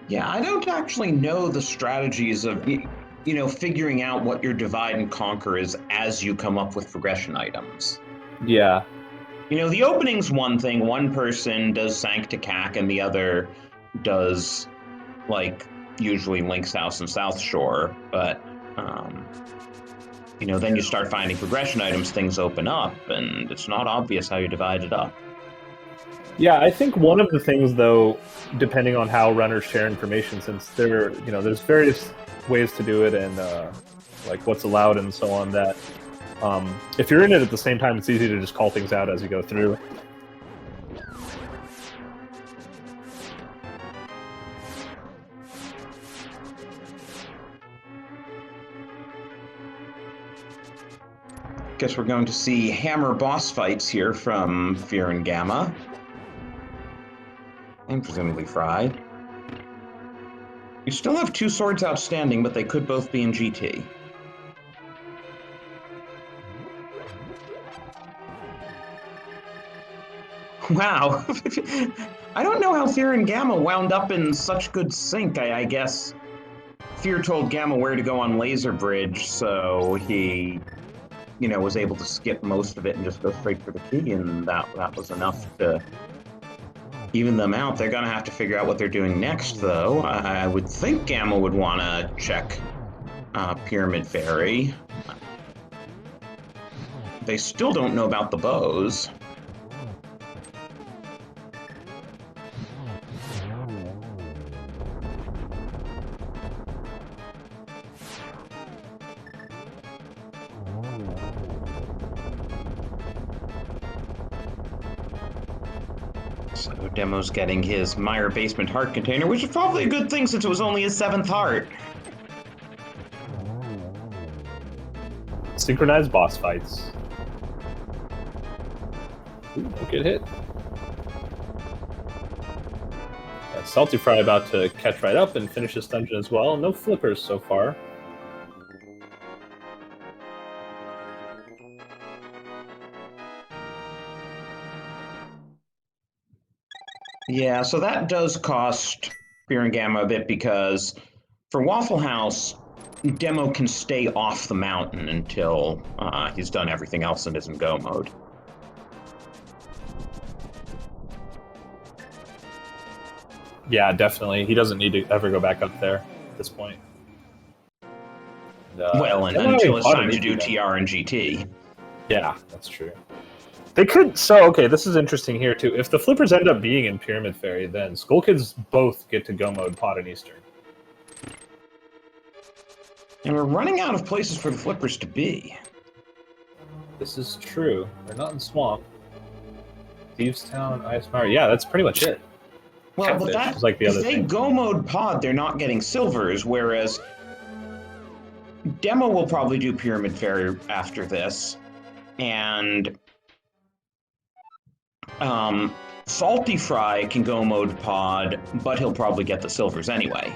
Yeah, I don't actually know the strategies of, you know, figuring out what your divide and conquer is as you come up with progression items. Yeah. You know, the opening's one thing. One person does Sancta Cac and the other does, like, usually Link's House and South Shore, but then you start finding progression items, things open up, and it's not obvious how you divide it up. Yeah, I think one of the things, though, depending on how runners share information, since there's various ways to do it and like what's allowed and so on, that if you're in it at the same time, it's easy to just call things out as you go through. Guess we're going to see hammer boss fights here from Fear and Gamma. And presumably Fry. You still have 2 swords outstanding, but they could both be in GT. Wow. I don't know how Fear and Gamma wound up in such good sync. I guess Fear told Gamma where to go on Laser Bridge, so he was able to skip most of it and just go straight for the key, and that was enough to even them out. They're gonna have to figure out what they're doing next, though. I would think Gamma would want to check Pyramid Fairy. They still don't know about the bows. So Demo's getting his Meyer Basement Heart container, which is probably a good thing since it was only his 7th heart. Synchronized boss fights. Ooh, don't get hit. Yeah, Salty Fry about to catch right up and finish this dungeon as well. No flippers so far. Yeah, so that does cost Fear and Gamma a bit, because for Waffle House, Demo can stay off the mountain until he's done everything else and is in go mode. Yeah, definitely. He doesn't need to ever go back up there at this point. Well, and until it's time to do TR and GT. Yeah, that's true. They could. So, okay, this is interesting here, too. If the flippers end up being in Pyramid Fairy, then Skull Kids both get to go mode Pod and Eastern. And we're running out of places for the flippers to be. This is true. They're not in Swamp. Thieves Town, Ice Mire. Yeah, that's pretty much it. Well, Catfish, but that's like the other if they thing. go mode Pod, they're not getting silvers, whereas Demo will probably do Pyramid Fairy after this, and Salty Fry can go mode Pod, but he'll probably get the silvers anyway.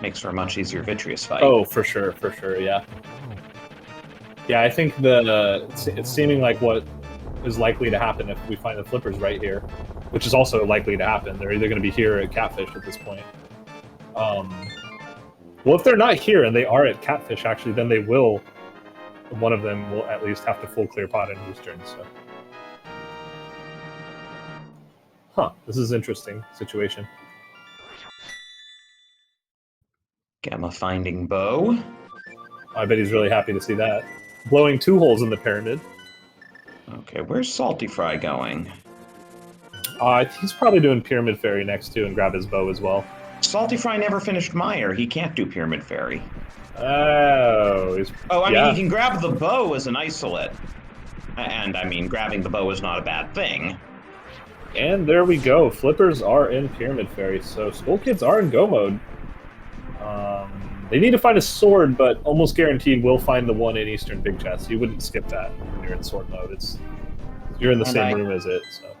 Makes for a much easier Vitreous fight. Oh, for sure, yeah. Yeah, I think it's seeming like what is likely to happen if we find the flippers right here, which is also likely to happen. They're either going to be here at Catfish at this point. Well, if they're not here and they are at Catfish, actually, then one of them will at least have to full clear Pod in Eastern, so. Huh, this is an interesting situation. Gamma finding Bow. I bet he's really happy to see that. Blowing 2 holes in the pyramid. Okay, where's Salty Fry going? He's probably doing Pyramid Fairy next too and grab his bow as well. Salty Fry never finished Meyer. He can't do Pyramid Fairy. Oh, I mean, he can grab the bow as an isolate. And, I mean, grabbing the bow is not a bad thing. And there we go. Flippers are in Pyramid Fairy, so Skull Kids are in go mode. They need to find a sword, but almost guaranteed we'll find the one in Eastern Big Chest. You wouldn't skip that when you're in sword mode. You're in the same room as it, so.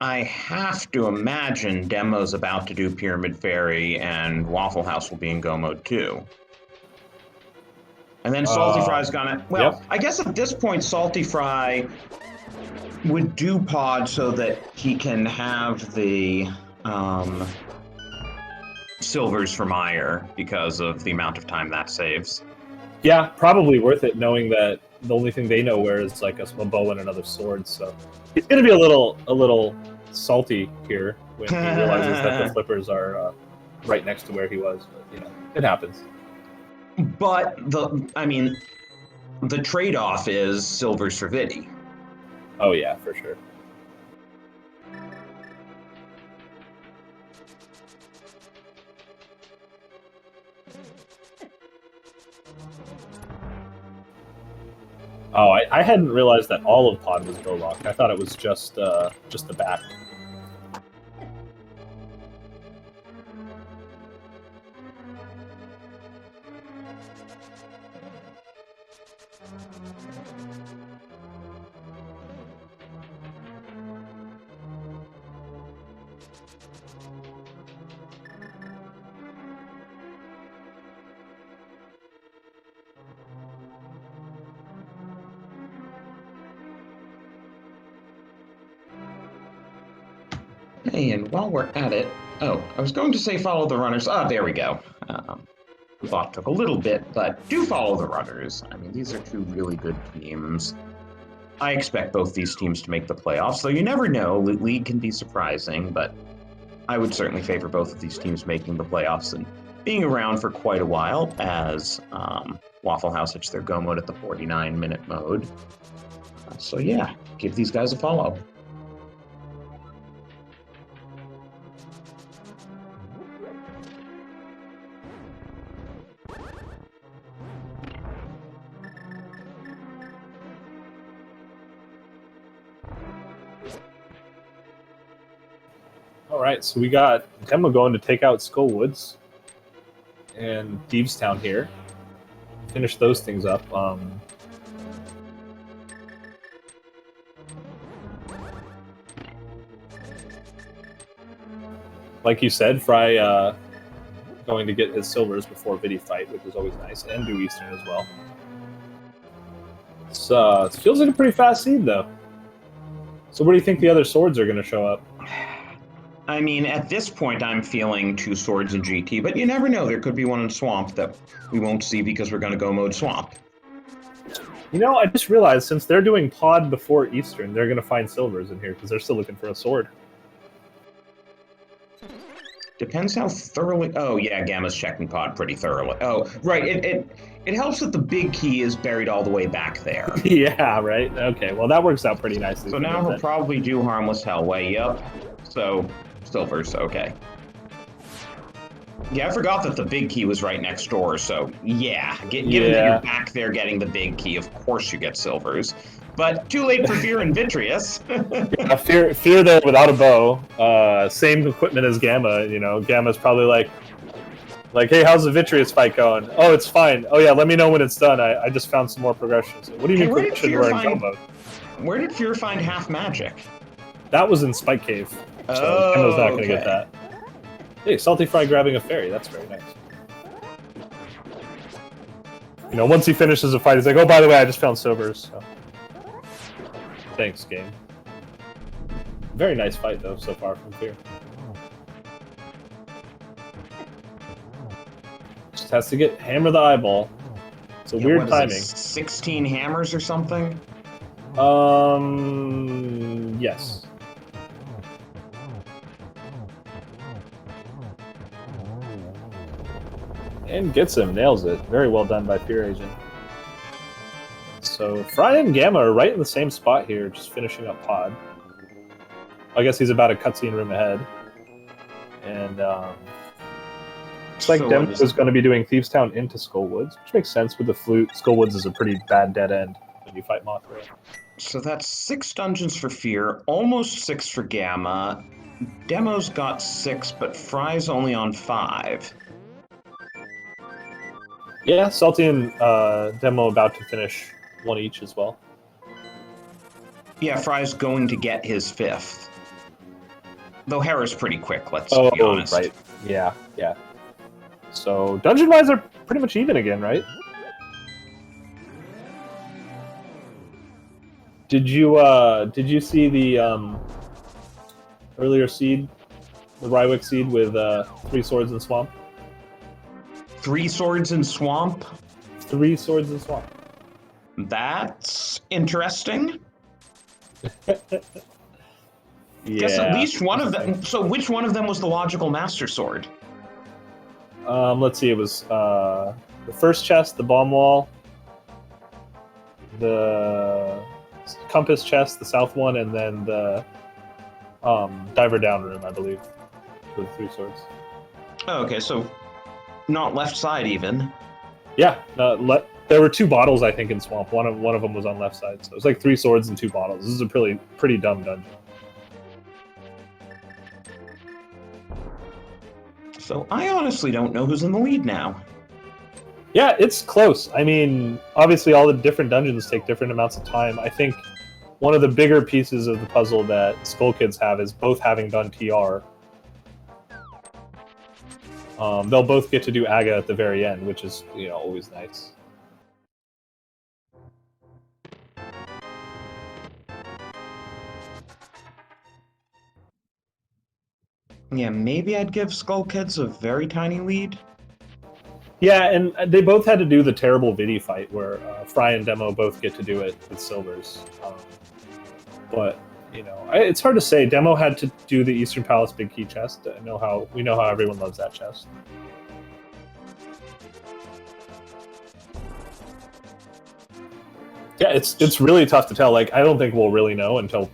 I have to imagine Demo's about to do Pyramid Fairy, and Waffle House will be in go mode too. And then Salty Fry's gonna... Well, yep. I guess at this point, Salty Fry would do Pod so that he can have the silvers for Meyer because of the amount of time that saves. Yeah, probably worth it, knowing that the only thing they know where is like a bow and another sword. So it's going to be a little salty here when he realizes that the flippers are right next to where he was. But it happens. But the trade-off is silvers for Vidi. Oh yeah, for sure. Oh, I hadn't realized that all of pod was go lock. I thought it was just the back. Hey, and while we're at it, I was going to say follow the runners. Ah, there we go. Thought took a little bit, but do follow the runners. I mean, these are two really good teams. I expect both these teams to make the playoffs, though you never know. League can be surprising, but I would certainly favor both of these teams making the playoffs and being around for quite a while as Waffle House hits their go mode at the 49-minute mode. So yeah, give these guys a follow. All right, so we got Demo going to take out Skullwoods and Thievestown here. Finish those things up. Like you said, Fry going to get his silvers before Vidi fight, which is always nice, and do Eastern as well. It feels like a pretty fast seed, though. So what do you think the other swords are going to show up? I mean, at this point, I'm feeling two swords in GT, but you never know. There could be one in Swamp that we won't see because we're going to go mode Swamp. You know, I just realized since they're doing pod before Eastern, they're going to find silvers in here because they're still looking for a sword. Depends how thoroughly... Oh, yeah, Gamma's checking pod pretty thoroughly. Oh, right. It helps that the big key is buried all the way back there. Yeah, right? Okay, well, that works out pretty nicely. So now he'll probably do Harmless Hellway. Yep. So, silvers, okay. Yeah, I forgot that the big key was right next door, so yeah. Given that you're back there getting the big key, of course you get silvers. But too late for Fear and Vitreous. Yeah, Fear there without a bow. Same equipment as Gamma, you know. Gamma's probably like, hey, how's the Vitreous fight going? Oh, it's fine. Oh yeah, let me know when it's done. I just found some more progressions. What do you mean progression? We're in go mode. Where did Fear find half magic? That was in Spike Cave. So Gamma's not going to get that. Hey, Salty Fry grabbing a fairy. That's very nice. You know, once he finishes a fight, he's like, oh, by the way, I just found silvers. So. Thanks, game. Very nice fight, though, so far from Fear. Just has to get hammer the eyeball. It's a weird timing. 16 hammers or something? Yes. And gets him, nails it. Very well done by Fear Agent. So Fry and Gamma are right in the same spot here, just finishing up pod. I guess he's about a cutscene room ahead. And looks like Demo is going to be doing Thievestown into Skullwoods, which makes sense with the flute. Skullwoods is a pretty bad dead end when you fight Mothra. So that's 6 dungeons for Fear, almost 6 for Gamma. Demo's got 6, but Fry's only on 5. Yeah, Salty and Demo about to finish one each as well. Yeah, Fry's going to get his 5th. Though Hera's pretty quick, let's be honest. Right. Yeah. So, dungeon-wise, are pretty much even again, right? Did you see the earlier seed, the Rywick seed with 3 swords in Swamp? 3 swords in Swamp? 3 swords in Swamp. That's interesting. Yeah. Guess at least one of them. So which one of them was the logical Master Sword? Let's see. It was the first chest, the bomb wall, the compass chest, the south one, and then the diver down room, I believe, with 3 swords. Oh, okay, so not left side even. Yeah, there were 2 bottles, I think, in Swamp. One of them was on left side, so it was like 3 swords and 2 bottles. This is a pretty dumb dungeon. So I honestly don't know who's in the lead now. Yeah, it's close. I mean, obviously all the different dungeons take different amounts of time. I think one of the bigger pieces of the puzzle that Skull Kids have is both having done TR. They'll both get to do AGA at the very end, which is, always nice. Yeah, maybe I'd give Skull Kids a very tiny lead. Yeah, and they both had to do the terrible Vidi fight where Fry and Demo both get to do it with silvers. But, it's hard to say. Demo had to do the Eastern Palace Big Key chest. We know how everyone loves that chest. Yeah, it's really tough to tell. Like, I don't think we'll really know until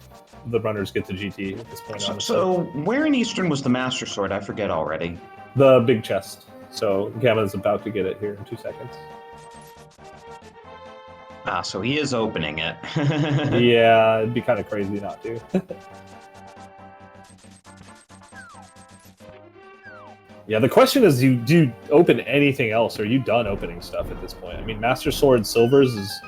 the runners get to GT at this point. So where in Eastern was the Master Sword? I forget already. The big chest. So Gamma's about to get it here in 2 seconds. Ah, so he is opening it. Yeah, it'd be kind of crazy not to. Yeah, the question is, do you open anything else? Or are you done opening stuff at this point? I mean, Master Sword Silvers is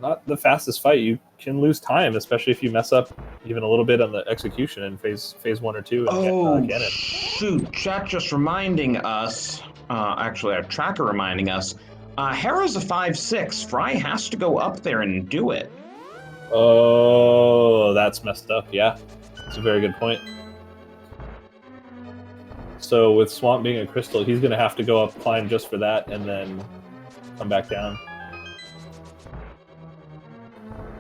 not the fastest fight. You can lose time, especially if you mess up even a little bit on the execution in phase 1 or 2. And get it. Shoot, chat just reminding us, actually our tracker reminding us, Hera's a 5-6. Fry has to go up there and do it. Oh, that's messed up. Yeah, that's a very good point. So with Swamp being a crystal, he's going to have to go up, climb just for that, and then come back down.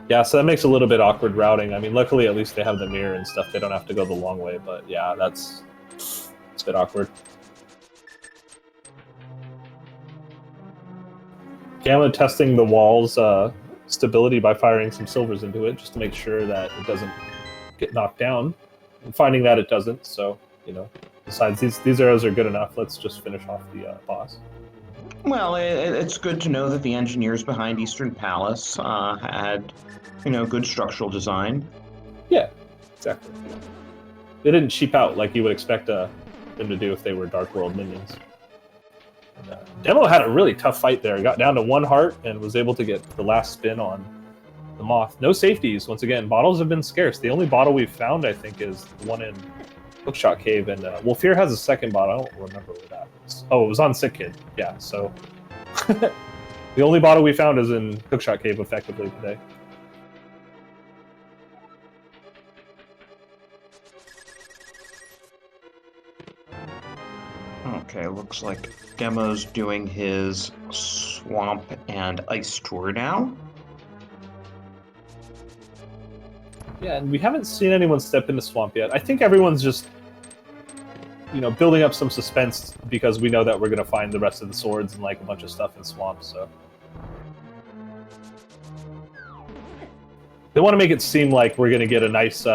Yeah, so that makes a little bit awkward routing. I mean, luckily at least they have the mirror and stuff. They don't have to go the long way, but yeah, it's a bit awkward. Gamma testing the wall's stability by firing some silvers into it just to make sure that it doesn't get knocked down. And finding that it doesn't, so, besides these arrows are good enough, let's just finish off the boss. Well, it's good to know that the engineers behind Eastern Palace had, good structural design. Yeah, exactly. They didn't cheap out like you would expect them to do if they were Dark World minions. And, Demo had a really tough fight there. He got down to 1 heart and was able to get the last spin on the Moth. No safeties, once again. Bottles have been scarce. The only bottle we've found, I think, is the one in Hookshot Cave. And Wolfir has a second bottle. I don't remember where that was. Oh, it was on Sick Kid. Yeah, so the only bottle we found is in Hookshot Cave effectively today. Okay, looks like Demo's doing his Swamp and Ice tour now. Yeah, and we haven't seen anyone step into Swamp yet. I think everyone's just, building up some suspense because we know that we're going to find the rest of the swords and, a bunch of stuff in Swamp, so. They want to make it seem like we're going to get a nice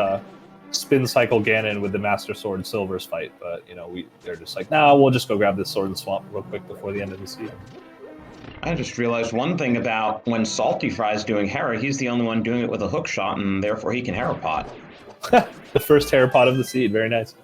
spin cycle Ganon with the Master Sword Silvers fight, but, they're just like, nah, we'll just go grab this sword and Swamp real quick before the end of the season. I just realized one thing about when Salty Fry's doing Hera, he's the only one doing it with a hook shot, and therefore he can Hera pot. The first Hera pot of the seed, very nice.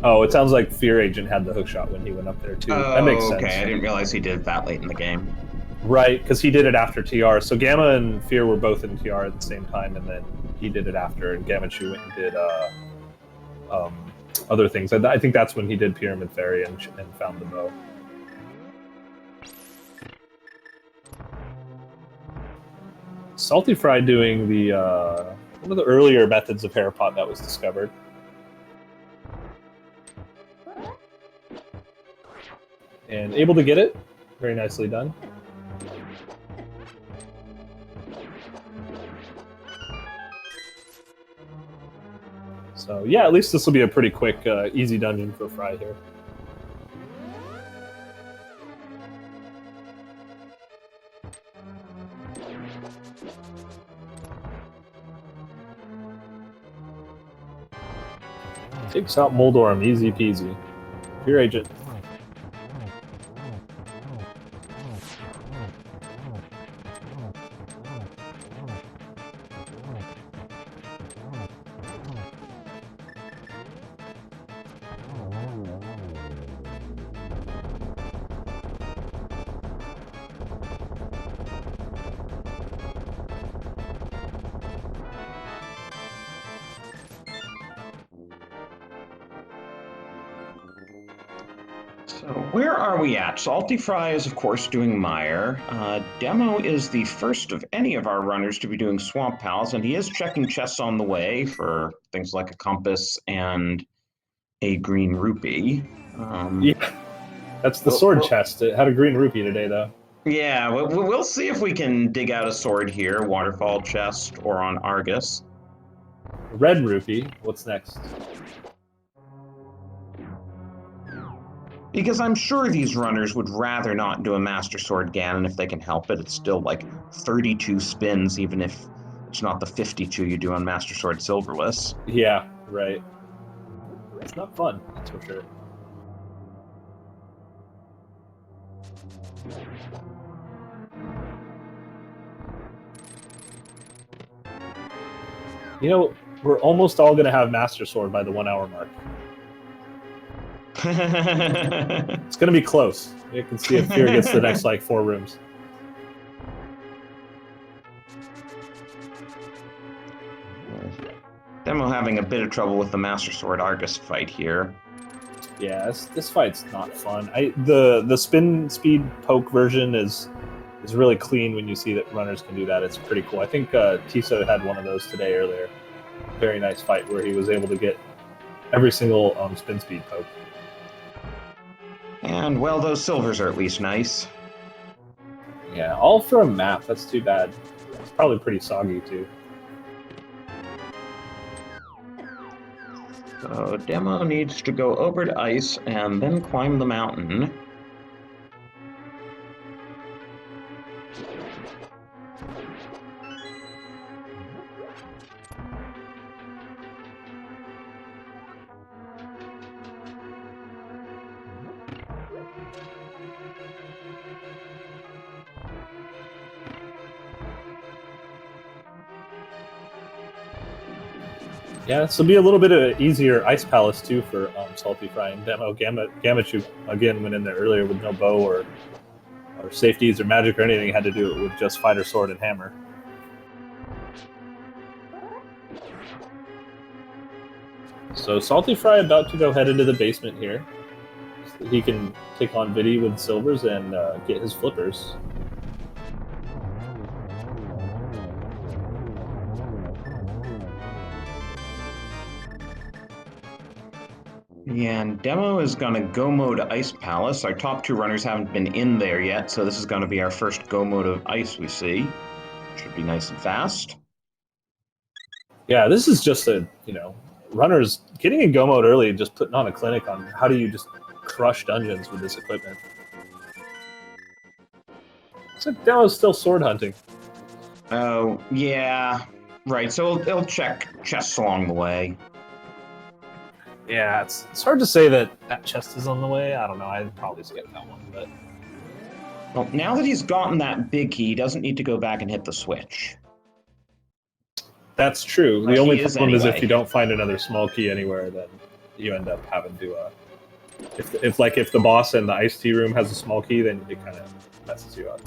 Oh, it sounds like Fear Agent had the hookshot when he went up there, too. That makes sense. Okay, I didn't realize he did it that late in the game. Right, because he did it after TR. So Gamma and Fear were both in TR at the same time, and then he did it after, and Gamachu went and did other things. I think that's when he did Pyramid Fairy and found the bow. Salty Fry doing the one of the earlier methods of Hera pot that was discovered. And able to get it. Very nicely done. So yeah, at least this will be a pretty quick, easy dungeon for Fry here. Takes out Moldorm, easy peasy. Your agent. So where are we at? Salty Fry is, of course, doing Mire. Demo is the first of any of our runners to be doing Swamp Pals, and he is checking chests on the way for things like a compass and a green rupee. Yeah, that's the sword chest. It had a green rupee today, though. Yeah, we'll see if we can dig out a sword here, waterfall chest, or on Argus. Red rupee. What's next? Because I'm sure these runners would rather not do a Master Sword Ganon if they can help it. It's still like 32 spins, even if it's not the 52 you do on Master Sword Silverless. Yeah, right. It's not fun, that's for sure. You know, we're almost all going to have Master Sword by the 1 hour mark. It's going to be close. You can see if Fear gets the next, like, 4 rooms. Demo having a bit of trouble with the Master Sword Argus fight here. Yeah, this fight's not fun. The spin speed poke version is really clean when you see that runners can do that. It's pretty cool. I think Tiso had one of those today earlier. Very nice fight where he was able to get every single spin speed poke. And, well, those silvers are at least nice. Yeah, all for a map. That's too bad. It's probably pretty soggy, too. So Demo needs to go over to ice and then climb the mountain. Yeah, this will be a little bit of easier Ice Palace, too, for Salty Fry and Demo. Gamachu, again, went in there earlier with no bow or safeties or magic or anything. He had to do it with just fighter, sword, and hammer. So Salty Fry about to go head into the basement here. So he can take on Viddy with silvers and get his flippers. Yeah, and Demo is going to go mode Ice Palace. Our top 2 runners haven't been in there yet, so this is going to be our first go mode of Ice we see. Should be nice and fast. Yeah, this is just runners getting in go mode early and just putting on a clinic on how do you just crush dungeons with this equipment. Looks like Demo's still sword hunting. Oh, yeah. Right, so it'll check chests along the way. Yeah, it's hard to say that chest is on the way. I don't know. I'd probably skip that one, but... Well, now that he's gotten that big key, he doesn't need to go back and hit the switch. That's true. But the only he is problem is anyway. if you don't find another small key anywhere, then you end up having to... If the boss in the iced tea room has a small key, then it kind of messes you up.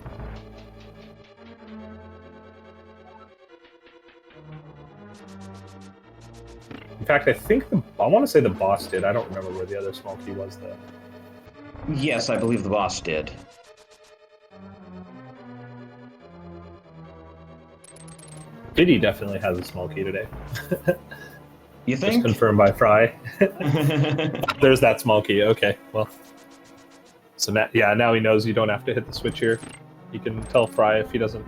In fact, I want to say the boss did. I don't remember where the other small key was, though. Yes, I believe the boss did. Viddy definitely has a small key today. You think? Just confirmed by Fry. There's that small key. Okay, well. So now he knows you don't have to hit the switch here. You can tell Fry if he doesn't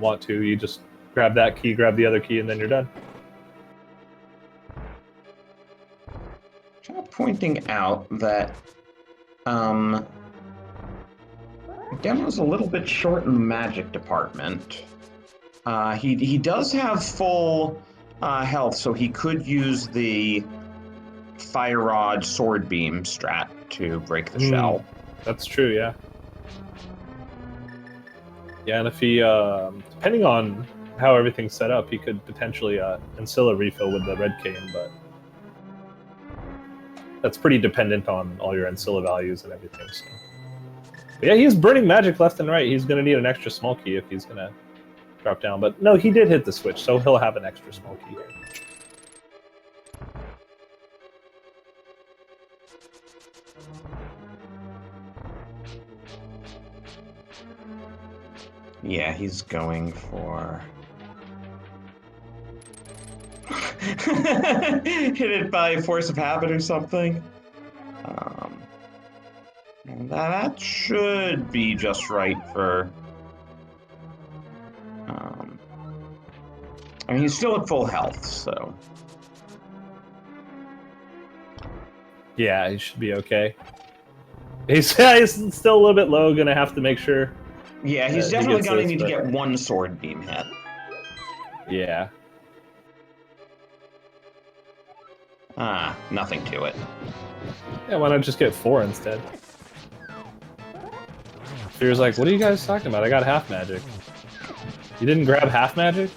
want to. You just grab that key, grab the other key, and then you're done. pointing out that Demo's a little bit short in the magic department. He does have full health, so he could use the Fire Rod Sword Beam strat to break the shell. That's true, yeah. Yeah, and if he, depending on how everything's set up, he could potentially Ancilla refill with the red cane, but that's pretty dependent on all your Ancilla values and everything. So. But yeah, he's burning magic left and right. He's going to need an extra small key if he's going to drop down. But no, he did hit the switch, so he'll have an extra small key here. Yeah, he's going for... Hit it by force of habit or something. That should be just right for... I mean, he's still at full health, so... Yeah, he should be okay. He's still a little bit low, gonna have to make sure... Yeah, he's definitely going to need to get one sword beam hit. Yeah. Nothing to it. Yeah, why not just get 4 instead? Fear's like, what are you guys talking about? I got half magic. You didn't grab half magic?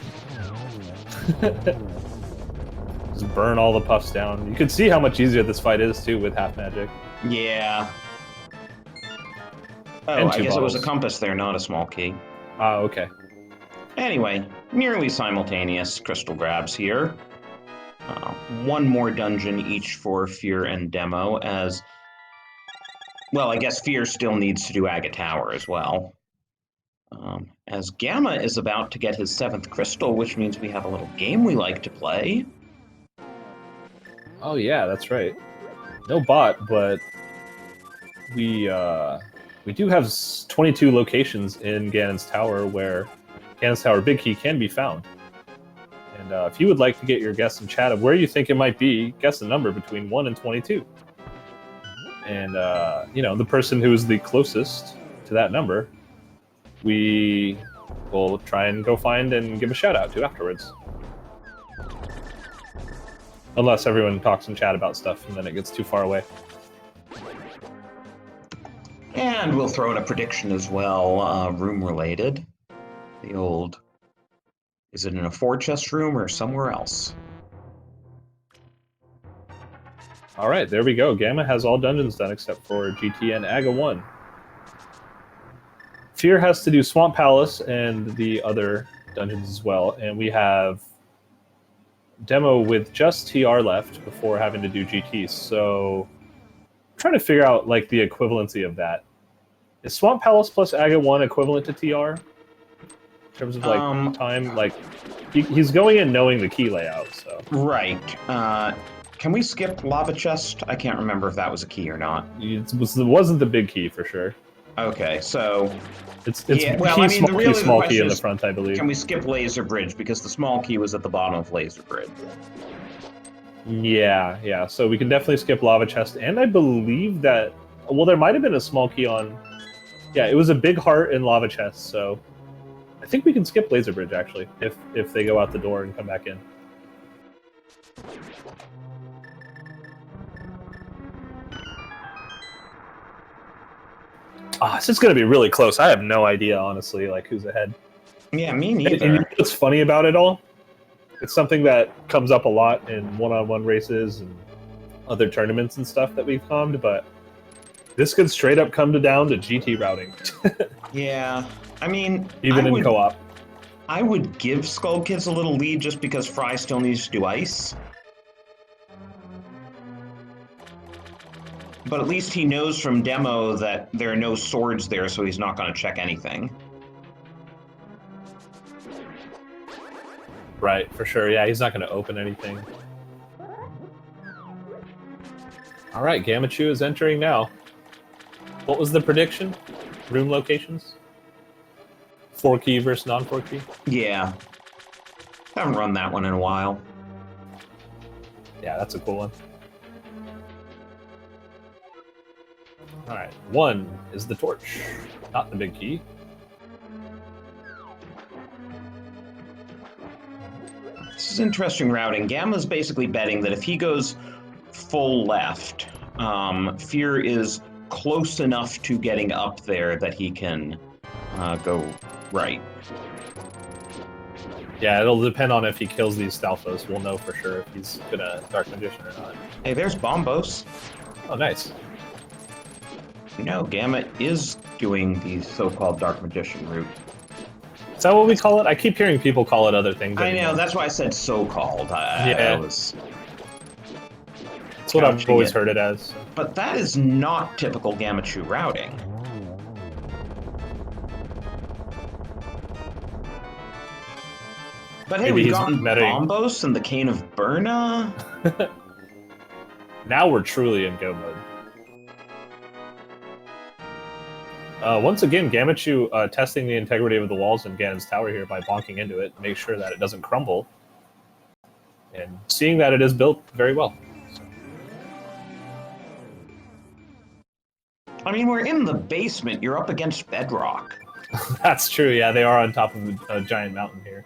Just burn all the puffs down. You can see how much easier this fight is, too, with half magic. Yeah. Oh, I guess it was a compass there, not a small key. Ah, okay. Anyway, nearly simultaneous crystal grabs here. One more dungeon each for Fear and Demo, as... Well, I guess Fear still needs to do Agate Tower as well. As Gamma is about to get his 7th crystal, which means we have a little game we like to play. Oh yeah, that's right. No bot, but we do have 22 locations in Ganon's Tower where Ganon's Tower Big Key can be found. And if you would like to get your guess in chat of where you think it might be, guess a number between 1 and 22. And, you know, the person who is the closest to that number, we will try and go find and give a shout out to afterwards. Unless everyone talks in chat about stuff and then it gets too far away. And we'll throw in a prediction as well, room-related. The old... Is it in a 4-chest room or somewhere else? All right, there we go. Gamma has all dungeons done except for GT and Aga 1. Fear has to do Swamp Palace and the other dungeons as well, and we have Demo with just TR left before having to do GT. So I'm trying to figure out like the equivalency of that. Is Swamp Palace plus Aga 1 equivalent to TR? In terms of like time, like he's going in knowing the key layout. So right. Can we skip Lava Chest? I can't remember if that was a key or not. It wasn't the big key for sure. Okay, so it's yeah, well, key, I mean, small key in the front, I believe. Can we skip Laser Bridge because the small key was at the bottom of Laser Bridge? Yeah. So we can definitely skip Lava Chest, and I believe that there might have been a small key on. Yeah, it was a big heart in Lava Chest, so. I think we can skip Laser Bridge, actually, if they go out the door and come back in. This is going to be really close. I have no idea, honestly, like who's ahead. Yeah, me neither. And you know what's funny about it all? It's something that comes up a lot in one-on-one races and other tournaments and stuff that we've commed, but this could straight up come down to GT routing. Yeah. I mean, even in co-op. I would give Skull Kids a little lead just because Fry still needs to do ice. But at least he knows from Demo that there are no swords there, so he's not going to check anything. Right, for sure. Yeah, he's not going to open anything. All right, Gamachu is entering now. What was the prediction? Room locations? 4-key versus non-4-key? Yeah. Haven't run that one in a while. Yeah, that's a cool one. All right, 1 is the torch, not the big key. This is interesting routing. Gamma's basically betting that if he goes full left, Fear is close enough to getting up there that he can go right. Yeah, it'll depend on if he kills these Stalfos. We'll know for sure if he's gonna Dark Magician or not. Hey, there's Bombos. Oh, nice. No, Gamma is doing the so-called Dark Magician route. Is that what we call it? I keep hearing people call it other things. I know, that's why I said so-called. Yeah. That's what I've always heard it as. But that is not typical Gamma Chu routing. But hey, we've gotten Bombos and the Cane of Burna. Now we're truly in go mode. Once again, Gamachu testing the integrity of the walls in Ganon's tower here by bonking into it, make sure that it doesn't crumble, and seeing that it is built very well. I mean, we're in the basement. You're up against bedrock. That's true, yeah, they are on top of a giant mountain here.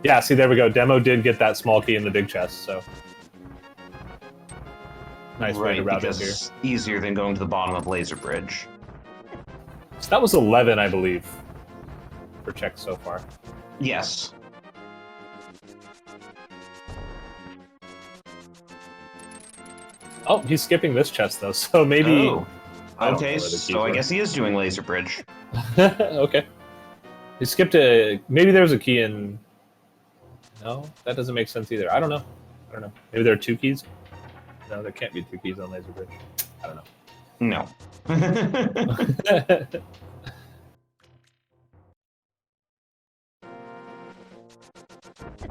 Yeah, see, there we go. Demo did get that small key in the big chest, so... Nice way to route it here. It's easier than going to the bottom of Laser Bridge. So that was 11, I believe, for checks so far. Yes. Oh, he's skipping this chest, though, so maybe... Oh. Okay, so I guess he is doing Laser Bridge. Okay. He skipped a... Maybe there's a key in... No, that doesn't make sense either. I don't know. Maybe there are 2 keys? No, there can't be 2 keys on Laser Bridge. I don't know. No.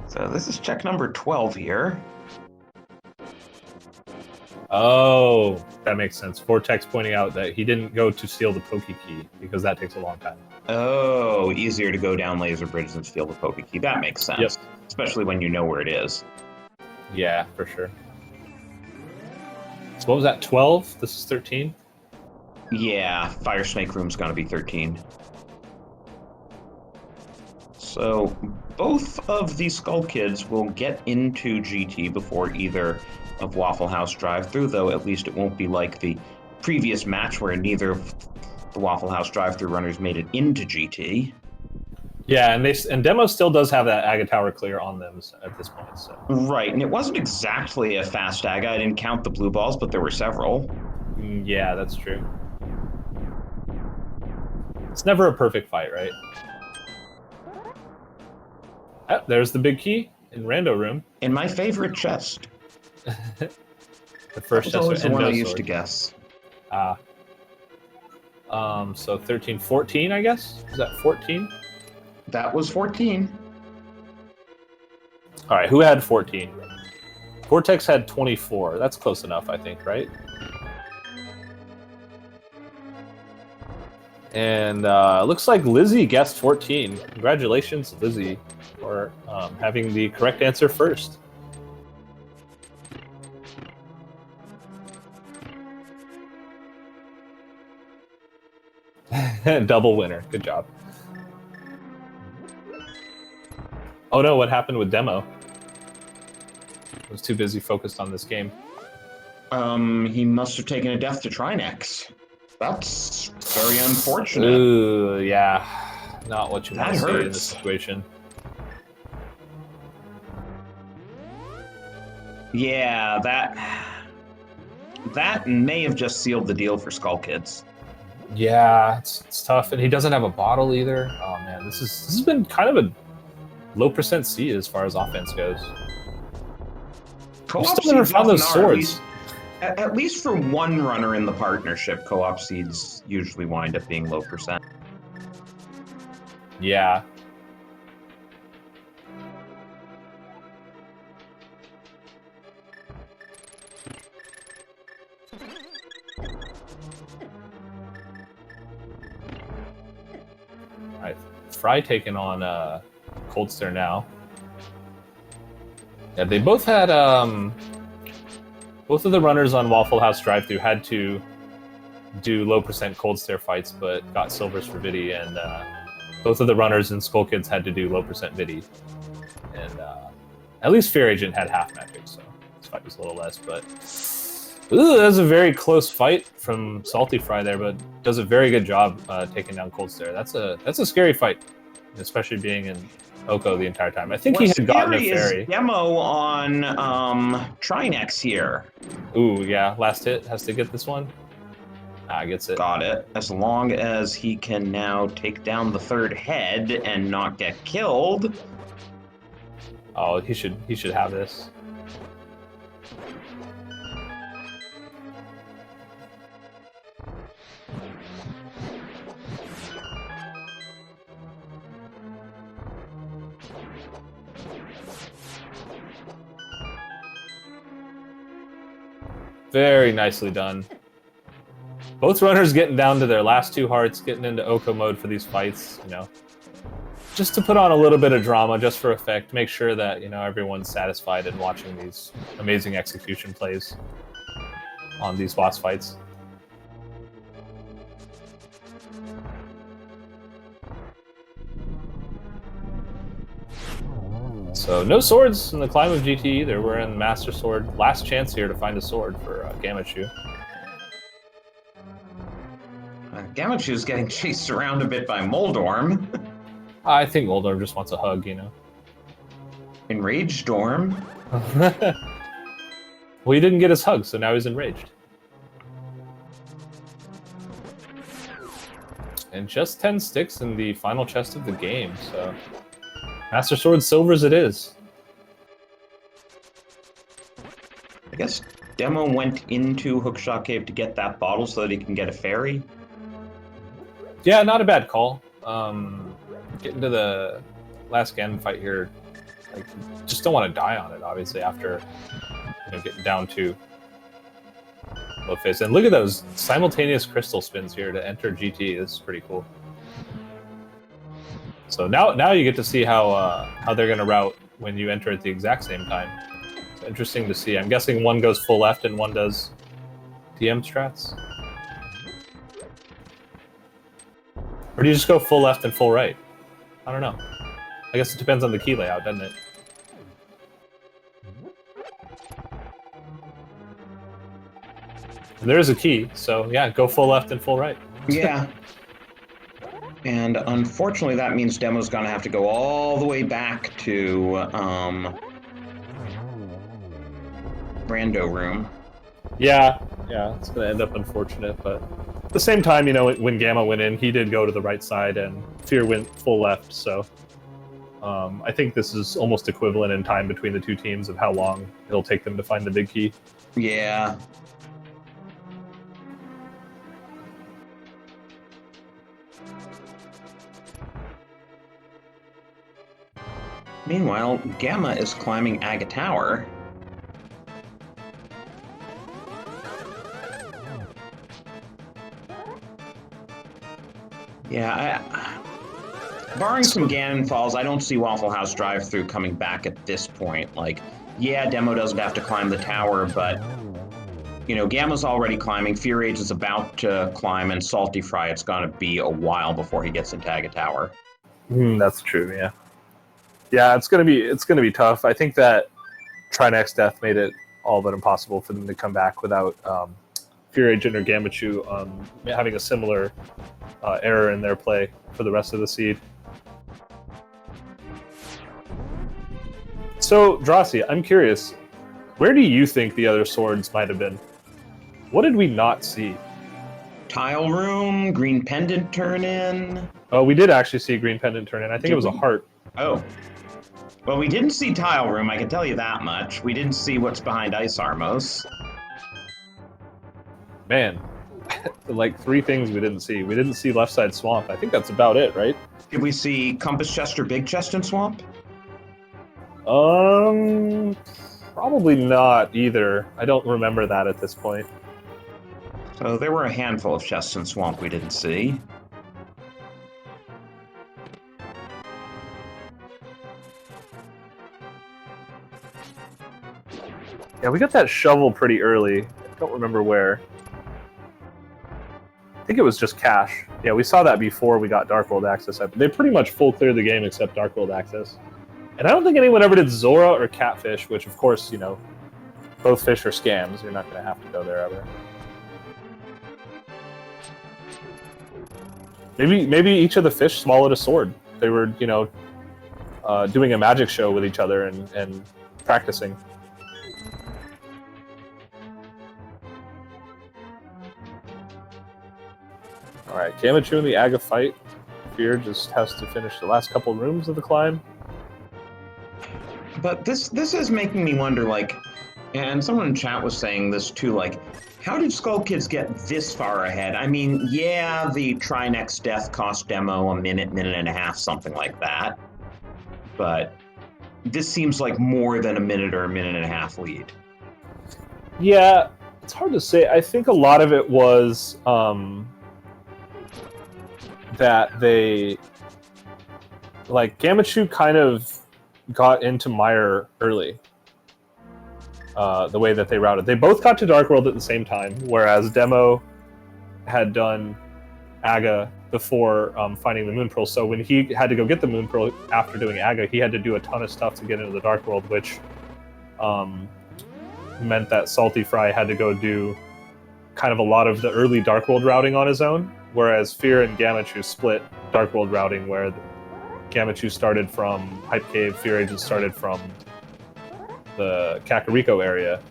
So this is check number 12 here. Oh, that makes sense. Vortex pointing out that he didn't go to steal the Poke Key because that takes a long time. Oh, easier to go down Laser Bridge than steal the Poke Key. That makes sense. Yep. Especially when you know where it is. Yeah, for sure. So what was that, 12? This is 13? Yeah, Fire Snake Room's gonna be 13. So both of these Skull Kids will get into GT before either of Waffle House Drive-Thru, though at least it won't be like the previous match where neither of the Waffle House Drive-Thru runners made it into GT. Yeah, and Demo still does have that Aga Tower clear on them at this point. So. Right, and it wasn't exactly a fast Aga. I didn't count the blue balls, but there were several. Yeah, that's true. It's never a perfect fight, right? Oh, there's the big key in Rando Room. In my favorite chest. The first chest was the one I used to guess. So 13, 14, I guess? Is that 14? That was 14. All right, who had 14? Vortex had 24. That's close enough, I think, right? And looks like Lizzie guessed 14. Congratulations, Lizzie, for having the correct answer first. Double winner. Good job. Oh no, what happened with Demo? I was too busy focused on this game. He must have taken a death to Trinex. That's very unfortunate. Ooh, yeah. Not what you want to see in this situation. Yeah, that may have just sealed the deal for Skull Kids. Yeah, it's tough, and he doesn't have a bottle either. Oh man, this has been kind of a low % C as far as offense goes. We still never found those swords. At least for one runner in the partnership, co-op seeds usually wind up being low %. Yeah. Alright, Fry taking on Coldster now. Yeah, they both had both of the runners on Waffle House Drive-Thru had to do low percent cold stare fights, but got silvers for Vidi, and both of the runners and Skull Kids had to do low percent Vidi. And at least Fear Agent had half magic, so this fight was a little less. But ooh, that was a very close fight from Salty Fry there, but does a very good job taking down Cold Stare. That's a scary fight, especially being in Oko the entire time. I think he had gotten a fairy. Is demo on Trinex here. Ooh, yeah, last hit has to get this one. Gets it. Got it. As long as he can now take down the third head and not get killed. Oh, he should have this. Very nicely done. Both runners getting down to their last 2 hearts, getting into Oko mode for these fights, you know. Just to put on a little bit of drama, just for effect, make sure that, you know, everyone's satisfied in watching these amazing execution plays on these boss fights. So no swords in the climb of GT either. We're in Master Sword. Last chance here to find a sword for Gamachu. Gamachu's getting chased around a bit by Moldorm. I think Moldorm just wants a hug, you know. Enraged Storm. Well, he didn't get his hug, so now he's enraged. And just 10 sticks in the final chest of the game, so... Master Sword silvers it is. I guess Demo went into Hookshot Cave to get that bottle so that he can get a fairy. Yeah, not a bad call. Getting to the last Ganon fight here, like, just don't want to die on it, obviously, after, you know, getting down to low phase. And look at those simultaneous crystal spins here to enter GT. This is pretty cool. So now you get to see how they're going to route when you enter at the exact same time. It's interesting to see. I'm guessing one goes full left and one does DM strats. Or do you just go full left and full right? I don't know. I guess it depends on the key layout, doesn't it? There is a key, so yeah, go full left and full right. Yeah. And unfortunately, that means Demo's gonna have to go all the way back to Rando Room. Yeah, it's gonna end up unfortunate, but at the same time, you know, when Gamma went in, he did go to the right side, and Fear went full left. So I think this is almost equivalent in time between the two teams of how long it'll take them to find the big key. Yeah. Meanwhile, Gamma is climbing Aga Tower. Yeah, barring some Ganon falls, I don't see Waffle House drive-thru coming back at this point. Like, yeah, Demo doesn't have to climb the tower, but, you know, Gamma's already climbing, Fear Age is about to climb, and Salty Fry, it's gonna be a while before he gets into Aga Tower. That's true, yeah. Yeah, it's gonna be tough. I think that Trinex death made it all but impossible for them to come back without Fear Agent or Gamachu having a similar error in their play for the rest of the seed. So, Drossi, I'm curious, where do you think the other swords might have been? What did we not see? Tile Room, Green Pendant turn in. Oh, we did actually see a Green Pendant turn in. I think it was a heart. Oh. Well, we didn't see Tile Room, I can tell you that much. We didn't see what's behind Ice Armos. Man, like 3 things we didn't see. We didn't see Left Side Swamp. I think that's about it, right? Did we see Compass Chest or Big Chest and Swamp? Probably not either. I don't remember that at this point. So there were a handful of chests and Swamp we didn't see. Yeah, we got that shovel pretty early. I don't remember where. think it was just cash. Yeah, we saw that before we got Dark World access. They pretty much full cleared the game except Dark World access. And I don't think anyone ever did Zora or Catfish, which of course, you know, both fish are scams. You're not going to have to go there ever. Maybe each of the fish swallowed a sword. They were, you know, doing a magic show with each other and practicing. Alright, Gamachu in the Aga fight. Fear just has to finish the last couple rooms of the climb. But this is making me wonder, like, and someone in chat was saying this too, like, how did Skull Kids get this far ahead? I mean, yeah, the Try Next Death cost demo a minute and a half, something like that. But this seems like more than a minute or a minute and a half lead. Yeah, it's hard to say. I think a lot of it was that they, like, Gamachu kind of got into Mire early. The way that they routed. They both got to Dark World at the same time, whereas Demo had done Aga before finding the Moon Pearl. So when he had to go get the Moon Pearl after doing Aga, he had to do a ton of stuff to get into the Dark World, which meant that Salty Fry had to go do kind of a lot of the early Dark World routing on his own, whereas Fear and Gamachu split Dark World routing, where Gamachu started from Hype Cave, Fear Agent started from the Kakariko area,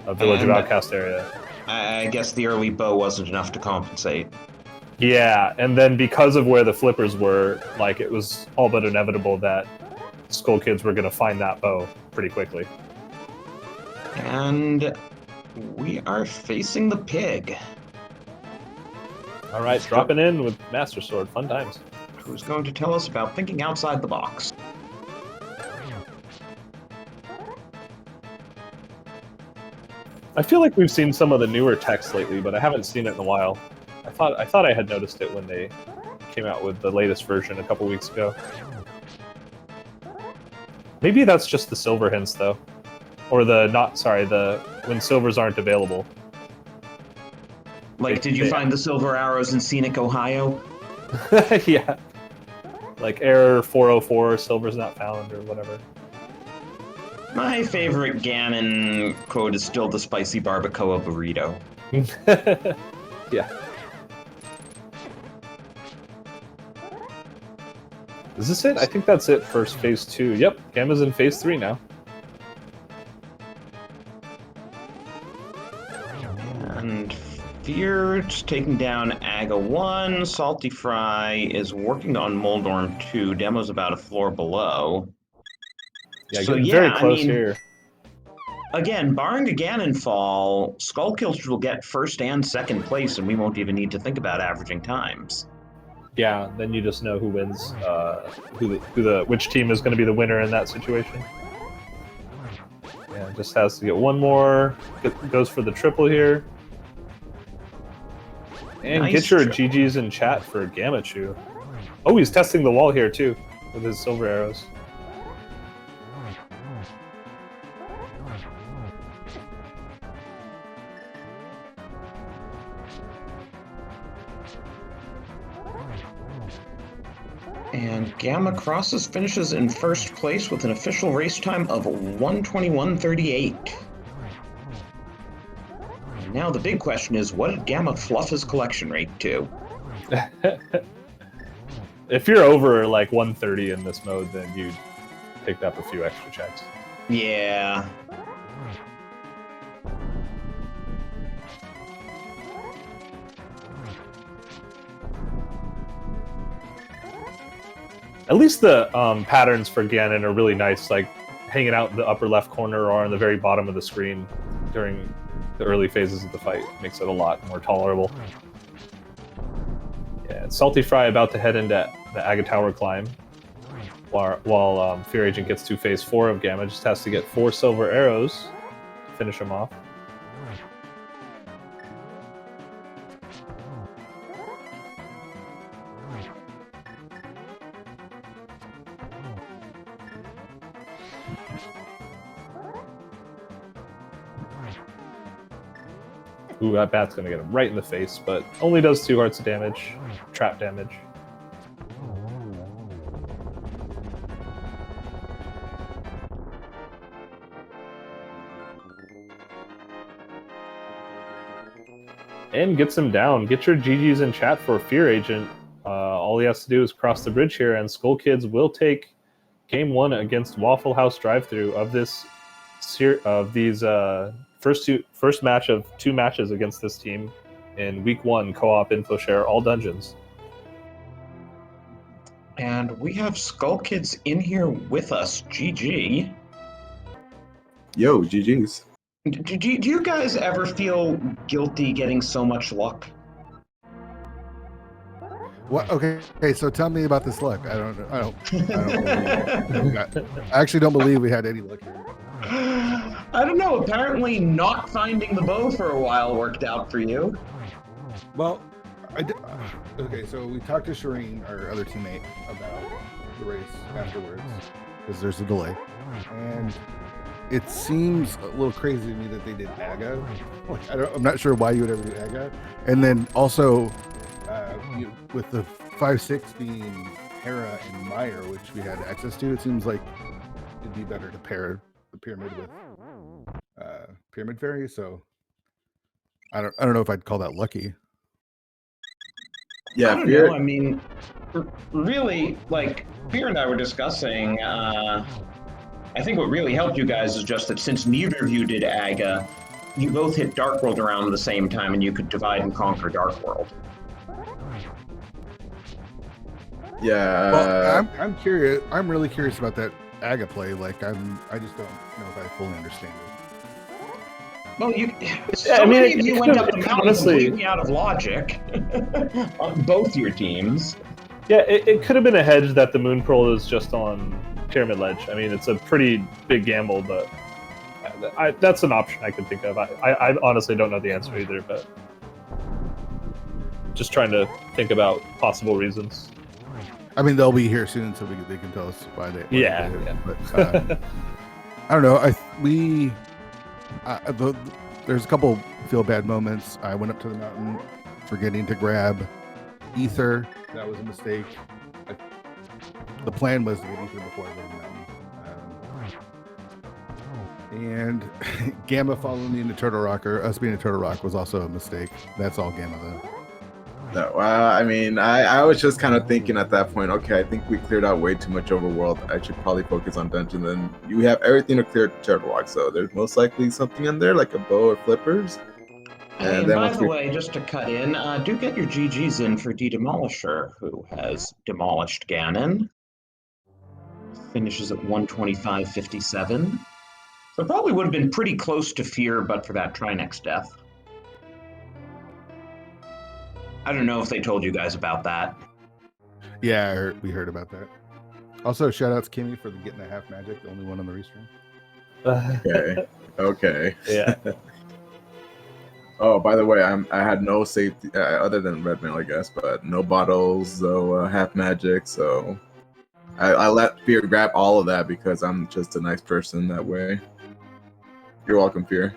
Village of Outcast area. I guess the early bow wasn't enough to compensate. Yeah, and then because of where the flippers were, like, it was all but inevitable that Skull Kids were going to find that bow pretty quickly. And we are facing the pig. All right, dropping in with Master Sword. Fun times. Who's going to tell us about thinking outside the box? I feel like we've seen some of the newer text lately, but I haven't seen it in a while. I thought I had noticed it when they came out with the latest version a couple weeks ago. Maybe that's just the silver hints, though. Or when silvers aren't available. Like, did you find the silver arrows in scenic Ohio? Yeah. Like error 404, silver's not found, or whatever. My favorite Ganon quote is still the spicy barbacoa burrito. Yeah. Is this it? I think that's it for Phase 2. Yep, Gamma's in Phase 3 now. And Fear's taking down Aga 1. Salty Fry is working on Moldorm 2. Demo's about a floor below. Yeah, so, getting very close here. Again, barring a Ganon fall, Skull Killers will get first and second place, and we won't even need to think about averaging times. Yeah, then you just know who wins, which team is going to be the winner in that situation. Yeah, just has to get one more. Goes for the triple here. And nice. Get your GGs in chat for Gamachu. Oh, he's testing the wall here too, with his silver arrows. And Gamma Crosses finishes in first place with an official race time of 1:21:38. Now the big question is, what did Gamma fluff his collection rate to? If you're over like 130 in this mode, then you picked up a few extra checks. Yeah. At least the patterns for Ganon are really nice, like hanging out in the upper left corner or on the very bottom of the screen during the early phases of the fight. Makes it a lot more tolerable. Yeah, Salty Fry about to head into the Aga Tower climb, while Fear Agent gets to Phase 4 of Gamma. Just has to get 4 silver arrows to finish him off. Ooh, that bat's gonna get him right in the face, but only does 2 hearts of damage. Trap damage. And gets him down. Get your GGs in chat for Fear Agent. All he has to do is cross the bridge here, and Skull Kids will take Game 1 against Waffle House Drive-Thru of this first match of 2 matches against this team in Week 1 co-op info share all dungeons. And we have Skull Kids in here with us. GG. Yo, GG's. Do you guys ever feel guilty getting so much luck? What? Okay, so tell me about this luck. I actually don't believe we had any luck here. I don't know. Apparently, not finding the bow for a while worked out for you. Well, okay, so we talked to Shireen, our other teammate, about the race afterwards because there's a delay, and it seems a little crazy to me that they did AGA. I'm not sure why you would ever do AGA, and then also with the 5-6 being Hera and Meyer, which we had access to, it seems like it'd be better to pair the pyramid with Pyramid Fairy. So I don't know if I'd call that lucky. Yeah, I don't know. I mean, really, like Fear and I were discussing. I think what really helped you guys is just that since neither of you did AGA, you both hit Dark World around the same time, and you could divide and conquer Dark World. Yeah. Well, I'm curious. I'm really curious about that AGA play. Like, I just don't know if I fully understand it. Well, many of you went up the mountain honestly, completely out of logic on both your teams. Yeah, it could have been a hedge that the Moon Pearl is just on Pyramid Ledge. I mean, it's a pretty big gamble, but that's an option I could think of. I honestly don't know the answer either, but just trying to think about possible reasons. I mean, they'll be here soon, so they can tell us why they. Yeah. But I don't know. There's a couple feel bad moments. I went up to the mountain forgetting to grab Ether. That was a mistake. The plan was to get Ether before I went to the mountain. And Gamma following me into Turtle Rock, or us being a Turtle Rock, was also a mistake. That's all Gamma, though. No, well, I mean, I was just kind of thinking at that point, okay, I think we cleared out way too much overworld. I should probably focus on dungeon. Then you have everything to clear Turtle Rock, so there's most likely something in there, like a bow or flippers. And by the way, just to cut in, do get your GGs in for D-Demolisher, who has demolished Ganon. Finishes at 125.57. So probably would have been pretty close to Fear, but for that Trinex death. I don't know if they told you guys about that. Yeah, we heard about that. Also, shout outs Kimmy for getting a half magic, the only one on the restream. Okay. Yeah. Oh, by the way, I had no safety other than red mail, I guess, but no bottles, so half magic. So I let Fear grab all of that because I'm just a nice person that way. You're welcome, Fear.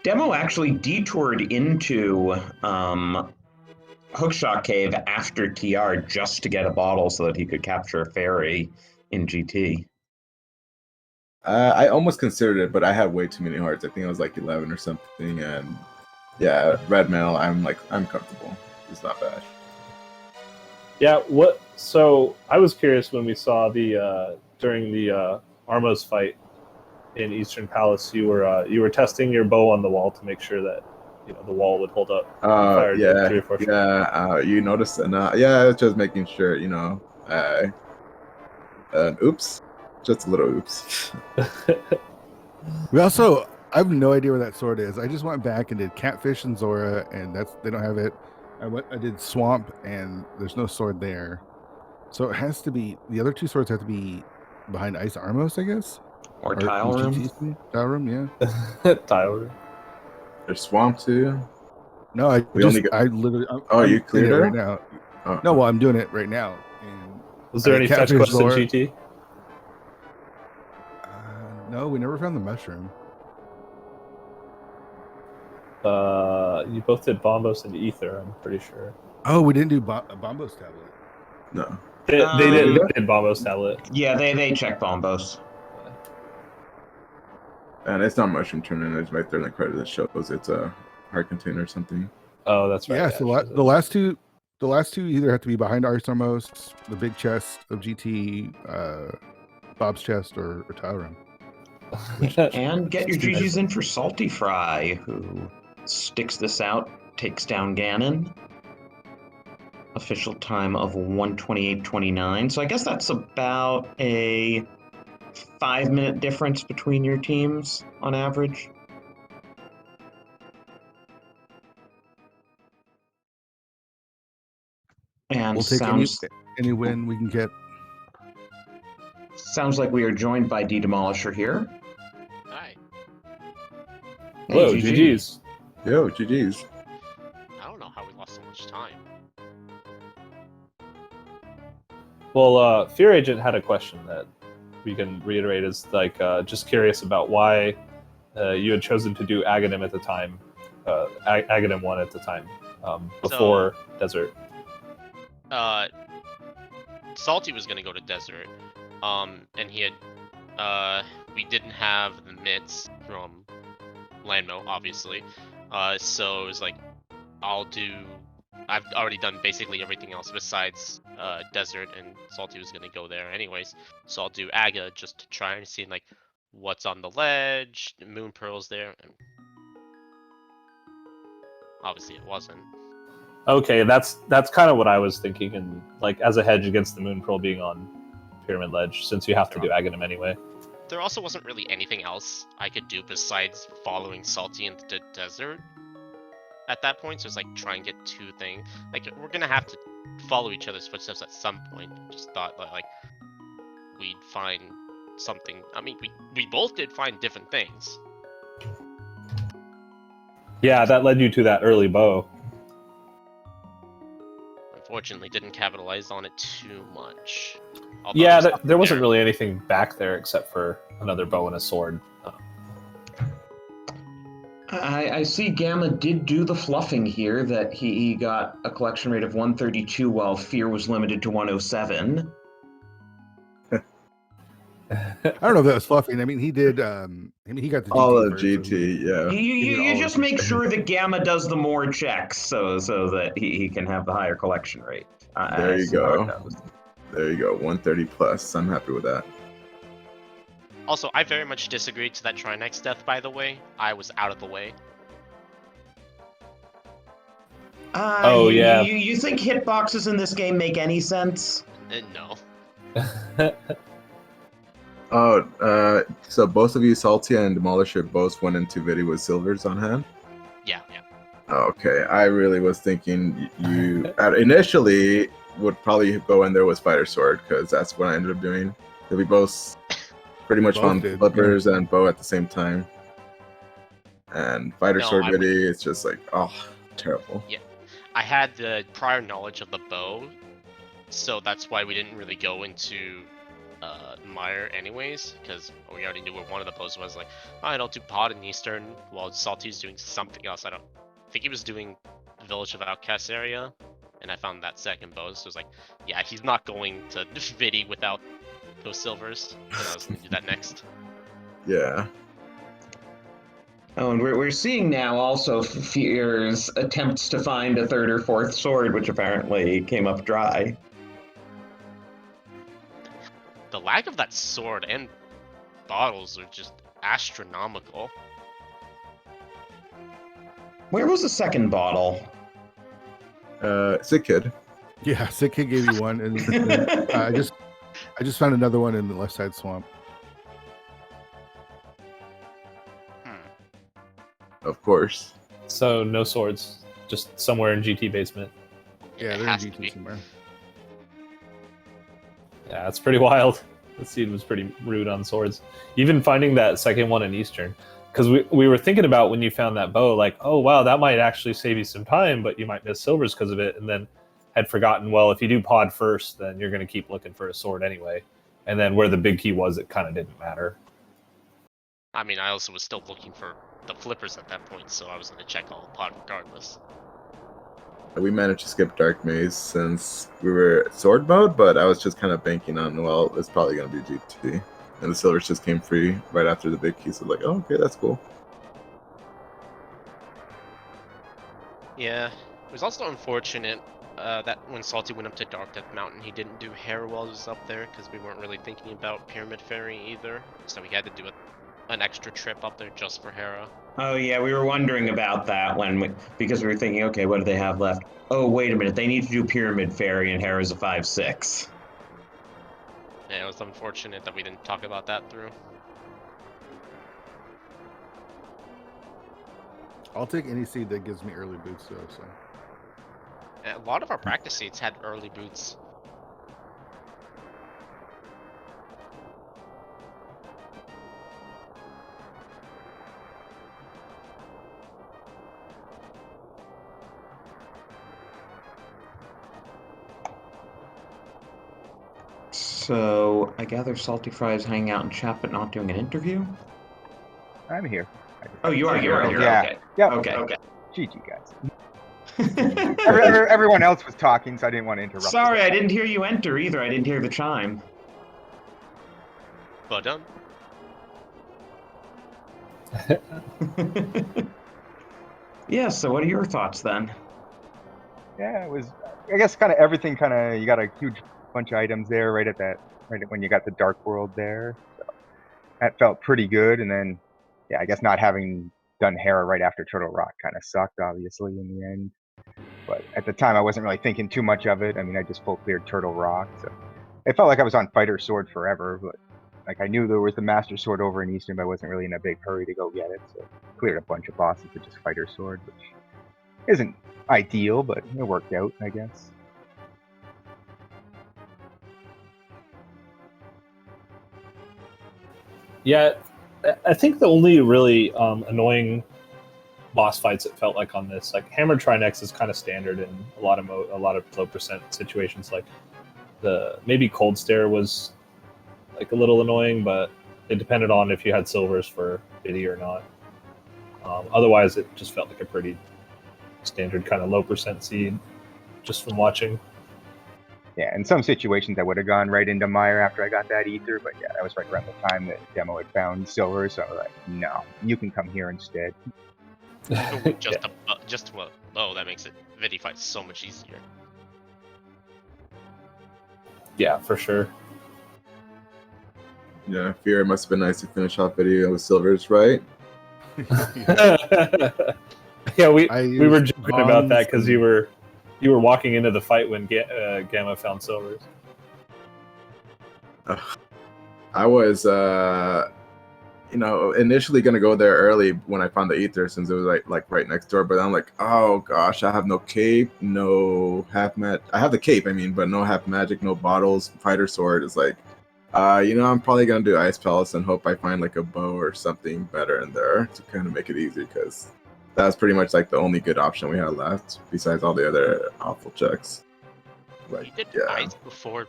Demo actually detoured into Hookshot Cave after TR just to get a bottle so that he could capture a fairy in GT. I almost considered it, but I had way too many hearts. I think I was like 11 or something, and yeah, red mail. I'm comfortable. It's not bad. Yeah. So I was curious when we saw the during the Armos fight in Eastern Palace, you were testing your bow on the wall to make sure that the wall would hold up. You noticed that? Yeah, it's just making sure. Oops, just a little oops. I have no idea where that sword is. I just went back and did Catfish and Zora, and they don't have it. I did Swamp, and there's no sword there. So it has to be, the other 2 swords have to be behind Ice Armos, I guess. Or Tile Room. Tile Room, yeah. Tile Room. There's Swamp too. No, I literally. I'm you cleared it right now. Oh. No, well, I'm doing it right now. And was there any fetch quests in GT? No, we never found the mushroom. You both did Bombos and Ether, I'm pretty sure. Oh, we didn't do Bombo's tablet. No. They Um, did Bombos tablet. Yeah, they check bombos. And it's not mushroom tournament. It's right there in the credit that shows it's a heart container or something. Oh, that's right. Yeah, so the last two either have to be behind Arthamos, the big chest of GT, Bob's chest, or Tyron. And get your GGs in for Salty Fry, who sticks this out, takes down Ganon. Official time of 1:28:29. So I guess that's about a 5-minute difference between your teams on average. And We'll take any win we can get. Sounds like we are joined by D Demolisher here. Hi. Hello, GG. GG's. Yo, GG's. I don't know how we lost so much time. Well, Fear Agent had a question that we can reiterate. Is like just curious about why you had chosen to do Aghanim at the time, Aghanim 1 at the time, before Desert. Salty was gonna go to Desert, and he had, we didn't have the mitts from Landmo, obviously, so it was like, I've already done basically everything else besides Desert, and Salty was gonna go there anyways, so I'll do Aga just to try and see like what's on the ledge, the Moon Pearl's there, and obviously it wasn't. Okay, that's kind of what I was thinking, and like as a hedge against the Moon Pearl being on Pyramid Ledge, since you have to do Aghanim anyway. There also wasn't really anything else I could do besides following Salty into the desert at that point, so it's like try and get two things. Like, we're gonna have to follow each other's footsteps at some point. Just thought like we'd find something. I mean, we both did find different things. Yeah, that led you to that early bow. Unfortunately, didn't capitalize on it too much. Although Yeah, there wasn't really anything back there except for another bow and a sword. I see Gamma did do the fluffing here, that he got a collection rate of 132 while Fear was limited to 107. I don't know if that was fluffing. I mean, he did. He got the GT All of first, GT, so he- yeah. You just make sure that Gamma does the more checks so that he can have the higher collection rate. There you go. There you go, 130 plus. I'm happy with that. Also, I very much disagreed to that Trinex death, by the way. I was out of the way. Oh, yeah. You think hitboxes in this game make any sense? No. Oh, so both of you, Salty and Demolisher, both went into Vidi with silvers on hand? Yeah. Okay, I really was thinking you initially would probably go in there with Spider Sword, because that's what I ended up doing. We both pretty much Both found did, flippers and bow at the same time. And Spider No, Sword I Vidi, it's just like, oh, terrible. I had the prior knowledge of the bow, so that's why we didn't really go into Mire anyways, because we already knew where one of the bows was. Like, I don't do Pod in Eastern, while Salty's doing something else. I think he was doing Village of Outcasts area, and I found that second bow, so it was like, yeah, he's not going to Vidi without those silvers, so I was going to do that next. Yeah. Oh, and we're seeing now also Fear's attempts to find a third or fourth sword, which apparently came up dry. The lack of that sword and bottles are just astronomical. Where was the second bottle? Sick Kid. Yeah, Sick Kid gave you one, and I just found another one in the left side swamp. Of course. So no swords, just somewhere in GT basement. Yeah, It they're has in to be. GT somewhere. Yeah, it's pretty wild. The seed was pretty rude on swords. Even finding that second one in Eastern, because we were thinking about when you found that bow, like, oh wow, that might actually save you some time, but you might miss silvers because of it, and then had forgotten, well, if you do pod first, then you're going to keep looking for a sword anyway. And then where the big key was, it kind of didn't matter. I mean, I also was still looking for the flippers at that point, so I was gonna check all pod regardless. We managed to skip Dark Maze since we were sword mode, but I was just kind of banking on, well, it's probably going to be GT. And the silvers just came free right after the big key, so like, oh, okay, that's cool. Yeah, it was also unfortunate that when Salty went up to Dark Death Mountain, he didn't do Hera while he was up there, because we weren't really thinking about Pyramid Ferry either, so we had to do an extra trip up there just for Hera. Oh yeah, we were wondering about that because we were thinking, okay, what do they have left? Oh wait a minute, they need to do Pyramid Fairy and Hera's a 5/6. Yeah, it was unfortunate that we didn't talk about that through. I'll take any seed that gives me early boots, though. So And a lot of our practice seats had early boots. So I gather Salty Fry is hanging out in chat but not doing an interview? I'm here. Oh, you are here. Yeah. Okay. Yep. Okay. GG, guys. Everyone else was talking, so I didn't want to interrupt. Sorry, I didn't hear you enter either. I didn't hear the chime. But done. Yeah, so what are your thoughts then? Yeah, it was. I guess kind of everything. You got a huge bunch of items there right when you got the Dark World there. So that felt pretty good. And then, yeah, I guess not having done Hera right after Turtle Rock kind of sucked, obviously, in the end. But at the time, I wasn't really thinking too much of it. I mean, I just full cleared Turtle Rock, so it felt like I was on Fighter Sword forever. But like I knew there was the Master Sword over in Eastern, but I wasn't really in a big hurry to go get it. So cleared a bunch of bosses with just Fighter Sword, which isn't ideal, but it worked out, I guess. Yeah, I think the only really annoying boss fights it felt like on this, like Hammer Trinex is kind of standard in a lot of low percent situations. Like maybe Cold Stare was like a little annoying, but it depended on if you had silvers for Biddy or not. Otherwise, it just felt like a pretty standard kind of low percent seed, just from watching. Yeah, in some situations I would have gone right into Meyer after I got that ether, but yeah, that was right around the time that Demo had found silver, so I was like, no, you can come here instead. Just low, that makes it Vidi fight so much easier. Yeah, for sure. Yeah, Fear, it must have been nice to finish off video with silvers, right? Yeah, we were joking about that because you were walking into the fight when Gamma found silvers. I was, initially gonna go there early when I found the ether since it was like right next door. But I'm like, oh gosh, I have no cape, no half magic. I have the cape, but no half magic, no bottles. Fighter sword is like, I'm probably gonna do Ice Palace and hope I find like a bow or something better in there to kind of make it easy because that was pretty much like the only good option we had left besides all the other awful checks. Like, you did Ice before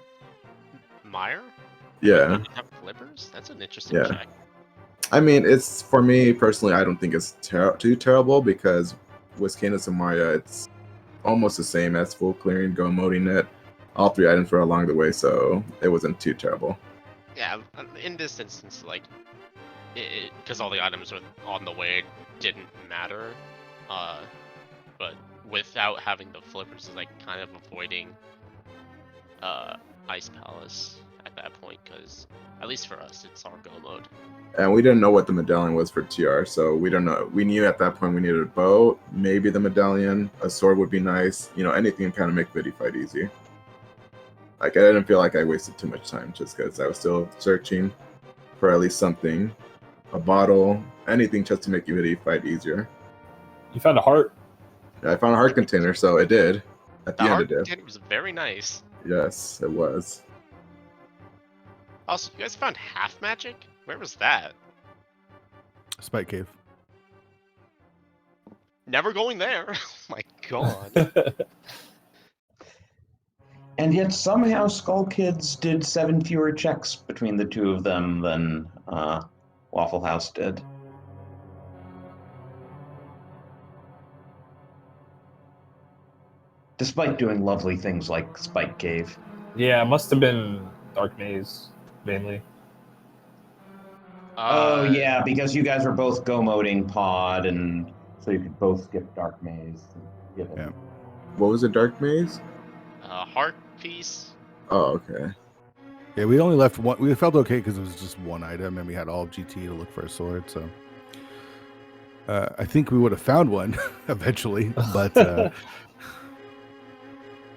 Meyer? Yeah. You didn't have flippers? That's an interesting check. It's for me personally, I don't think it's too terrible because with Canis and Maria, it's almost the same as full clearing, go moding it. All three items were along the way, so it wasn't too terrible. Yeah, in this instance, like, because all the items were on the way, it didn't matter. But without having the flippers, is like kind of avoiding Ice Palace at that point, because at least for us, it's our go mode. And we didn't know what the medallion was for TR, so we don't know. We knew at that point we needed a bow, maybe the medallion, a sword would be nice. Anything to kind of make Vidi fight easy. Like, I didn't feel like I wasted too much time just because I was still searching for at least something. A bottle, anything just to make Vidi fight easier. You found a heart? Yeah, I found a heart container, so it did. At the end heart it did. container was very nice. Yes, it was. Also, you guys found half magic? Where was that? Spike Cave. Never going there. Oh my god. And yet somehow Skull Kids did 7 fewer checks between the two of them than Waffle House did. despite doing lovely things like Spike Cave. Yeah, it must have been Dark Maze, mainly. Oh yeah, because you guys were both go-moding pod, and so you could both skip Dark Maze. Yeah. What was it, Dark Maze? Heart piece. Oh, okay. Yeah, we only left one. We felt okay because it was just one item, and we had all of GT to look for a sword. So I think we would have found one eventually. But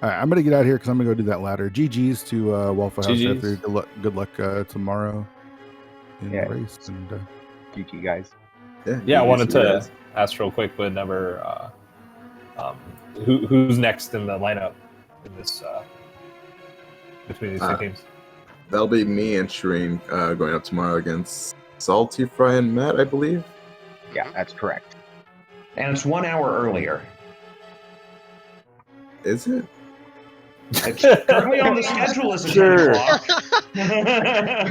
all right, I'm gonna get out of here because I'm gonna go do that ladder. GG's to Waffle House. GG's. Good luck tomorrow in Yeah. the race. And GG guys. Yeah, I GG's wanted to you to guys. ask real quick, but never. Who's next in the lineup in this between these two teams? That'll be me and Shireen going up tomorrow against Salty Fry and Matt, I believe. Yeah, that's correct. And it's 1 hour earlier. Is it? It's currently on the schedule as a 10 Sure. o'clock. You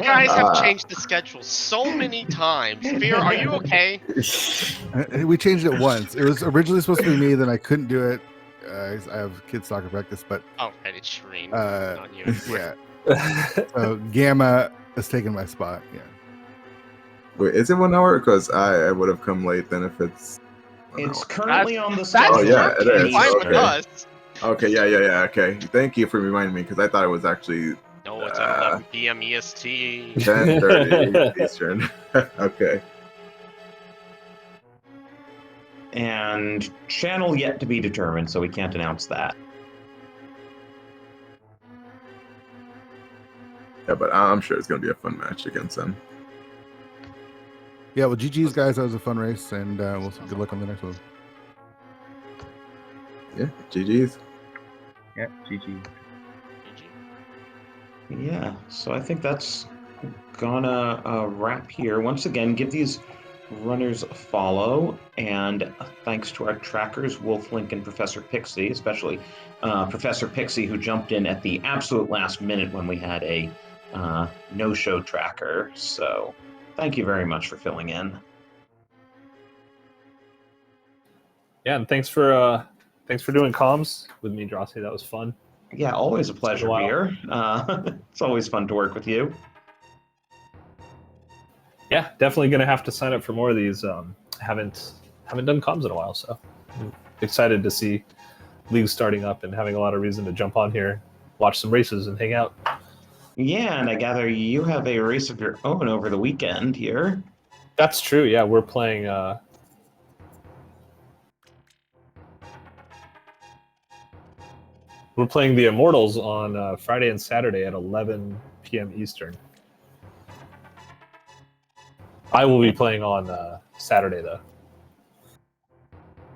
guys have changed the schedule so many times. Fear, are you okay? we changed it once. It was originally supposed to be me, then I couldn't do it. I have kids soccer practice, but Oh, right, it's Shireen. Not you. yeah. So Gamma has taken my spot. Yeah. Wait, is it 1 hour? Because I would have come late then if it's. 1 It's hour. currently on the That's schedule. Oh, yeah, it perfectly is. fine with Okay. us. Okay, yeah. Okay. Thank you for reminding me because I thought it was actually No, it's at 11 p.m. EST. 10:30 Eastern. Okay. And channel yet to be determined, so we can't announce that. Yeah, but I'm sure it's going to be a fun match against them. Yeah. Well, GG's guys. That was a fun race, and we'll see. Good luck on the next one. Yeah, GG's. Yeah, GG. Yeah, so I think that's gonna wrap here. Once again, give these runners a follow, and thanks to our trackers, Wolflink and Professor Pixie, especially Professor Pixie, who jumped in at the absolute last minute when we had a no-show tracker. So thank you very much for filling in. Yeah, and thanks for doing comms with me, Drossi. That was fun. Yeah, always a pleasure, while. Beer. It's always fun to work with you. Yeah, definitely gonna have to sign up for more of these. Haven't done comms in a while, so I'm excited to see leagues starting up and having a lot of reason to jump on here, watch some races, and hang out. Yeah, and I gather you have a race of your own over the weekend here. That's true. Yeah, we're playing. We're playing the Immortals on Friday and Saturday at 11 p.m. Eastern. I will be playing on Saturday, though.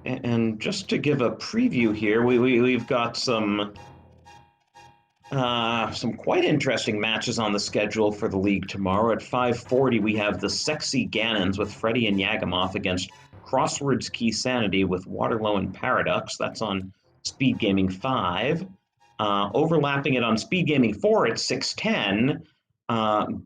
And just to give a preview here, we've got some quite interesting matches on the schedule for the league tomorrow. At 5:40, we have the Sexy Ganons with Freddy and Yagamoth against Crosswords Key Sanity with Waterloo and Paradox. That's on SpeedGaming 5. Overlapping it on SpeedGaming 4 at 6:10.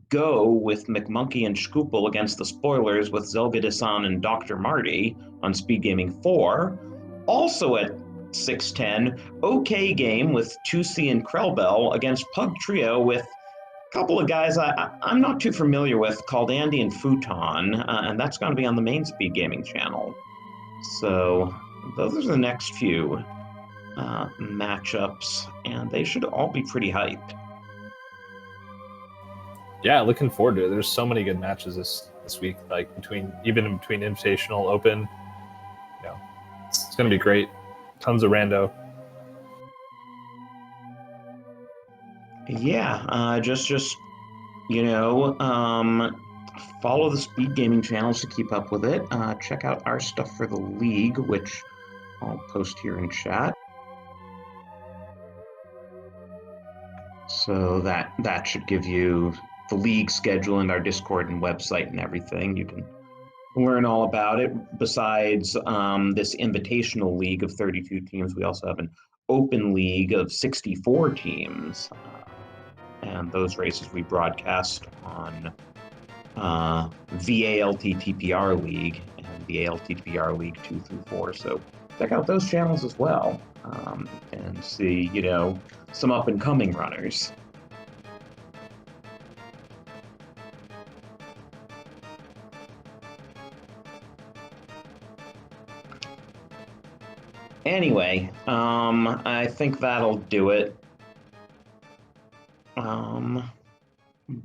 Go with McMonkey and Shkoopel against the Spoilers with Zelgadisan and Dr. Marty on SpeedGaming 4. Also at 6:10, OK Game with 2C and Krellbell against Pug Trio with a couple of guys I'm not too familiar with called Andy and Futon, and that's going to be on the main SpeedGaming channel. So those are the next few matchups, and they should all be pretty hyped. Yeah, looking forward to it. There's so many good matches this week, like between Invitational, Open. You know, it's going to be great. Tons of rando. Yeah, just follow the Speed Gaming channels to keep up with it. Check out our stuff for the league, which I'll post here in chat. So that should give you the league schedule and our Discord and website and everything. You can learn all about it. Besides this invitational league of 32 teams, we also have an open league of 64 teams. And those races we broadcast on the ALTTPR League and the ALTTPR League 2 through 4. So check out those channels as well. and see, you know, some up-and-coming runners. Anyway, I think that'll do it.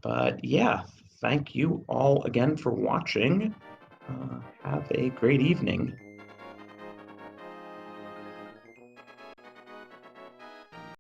But yeah, thank you all again for watching. Have a great evening.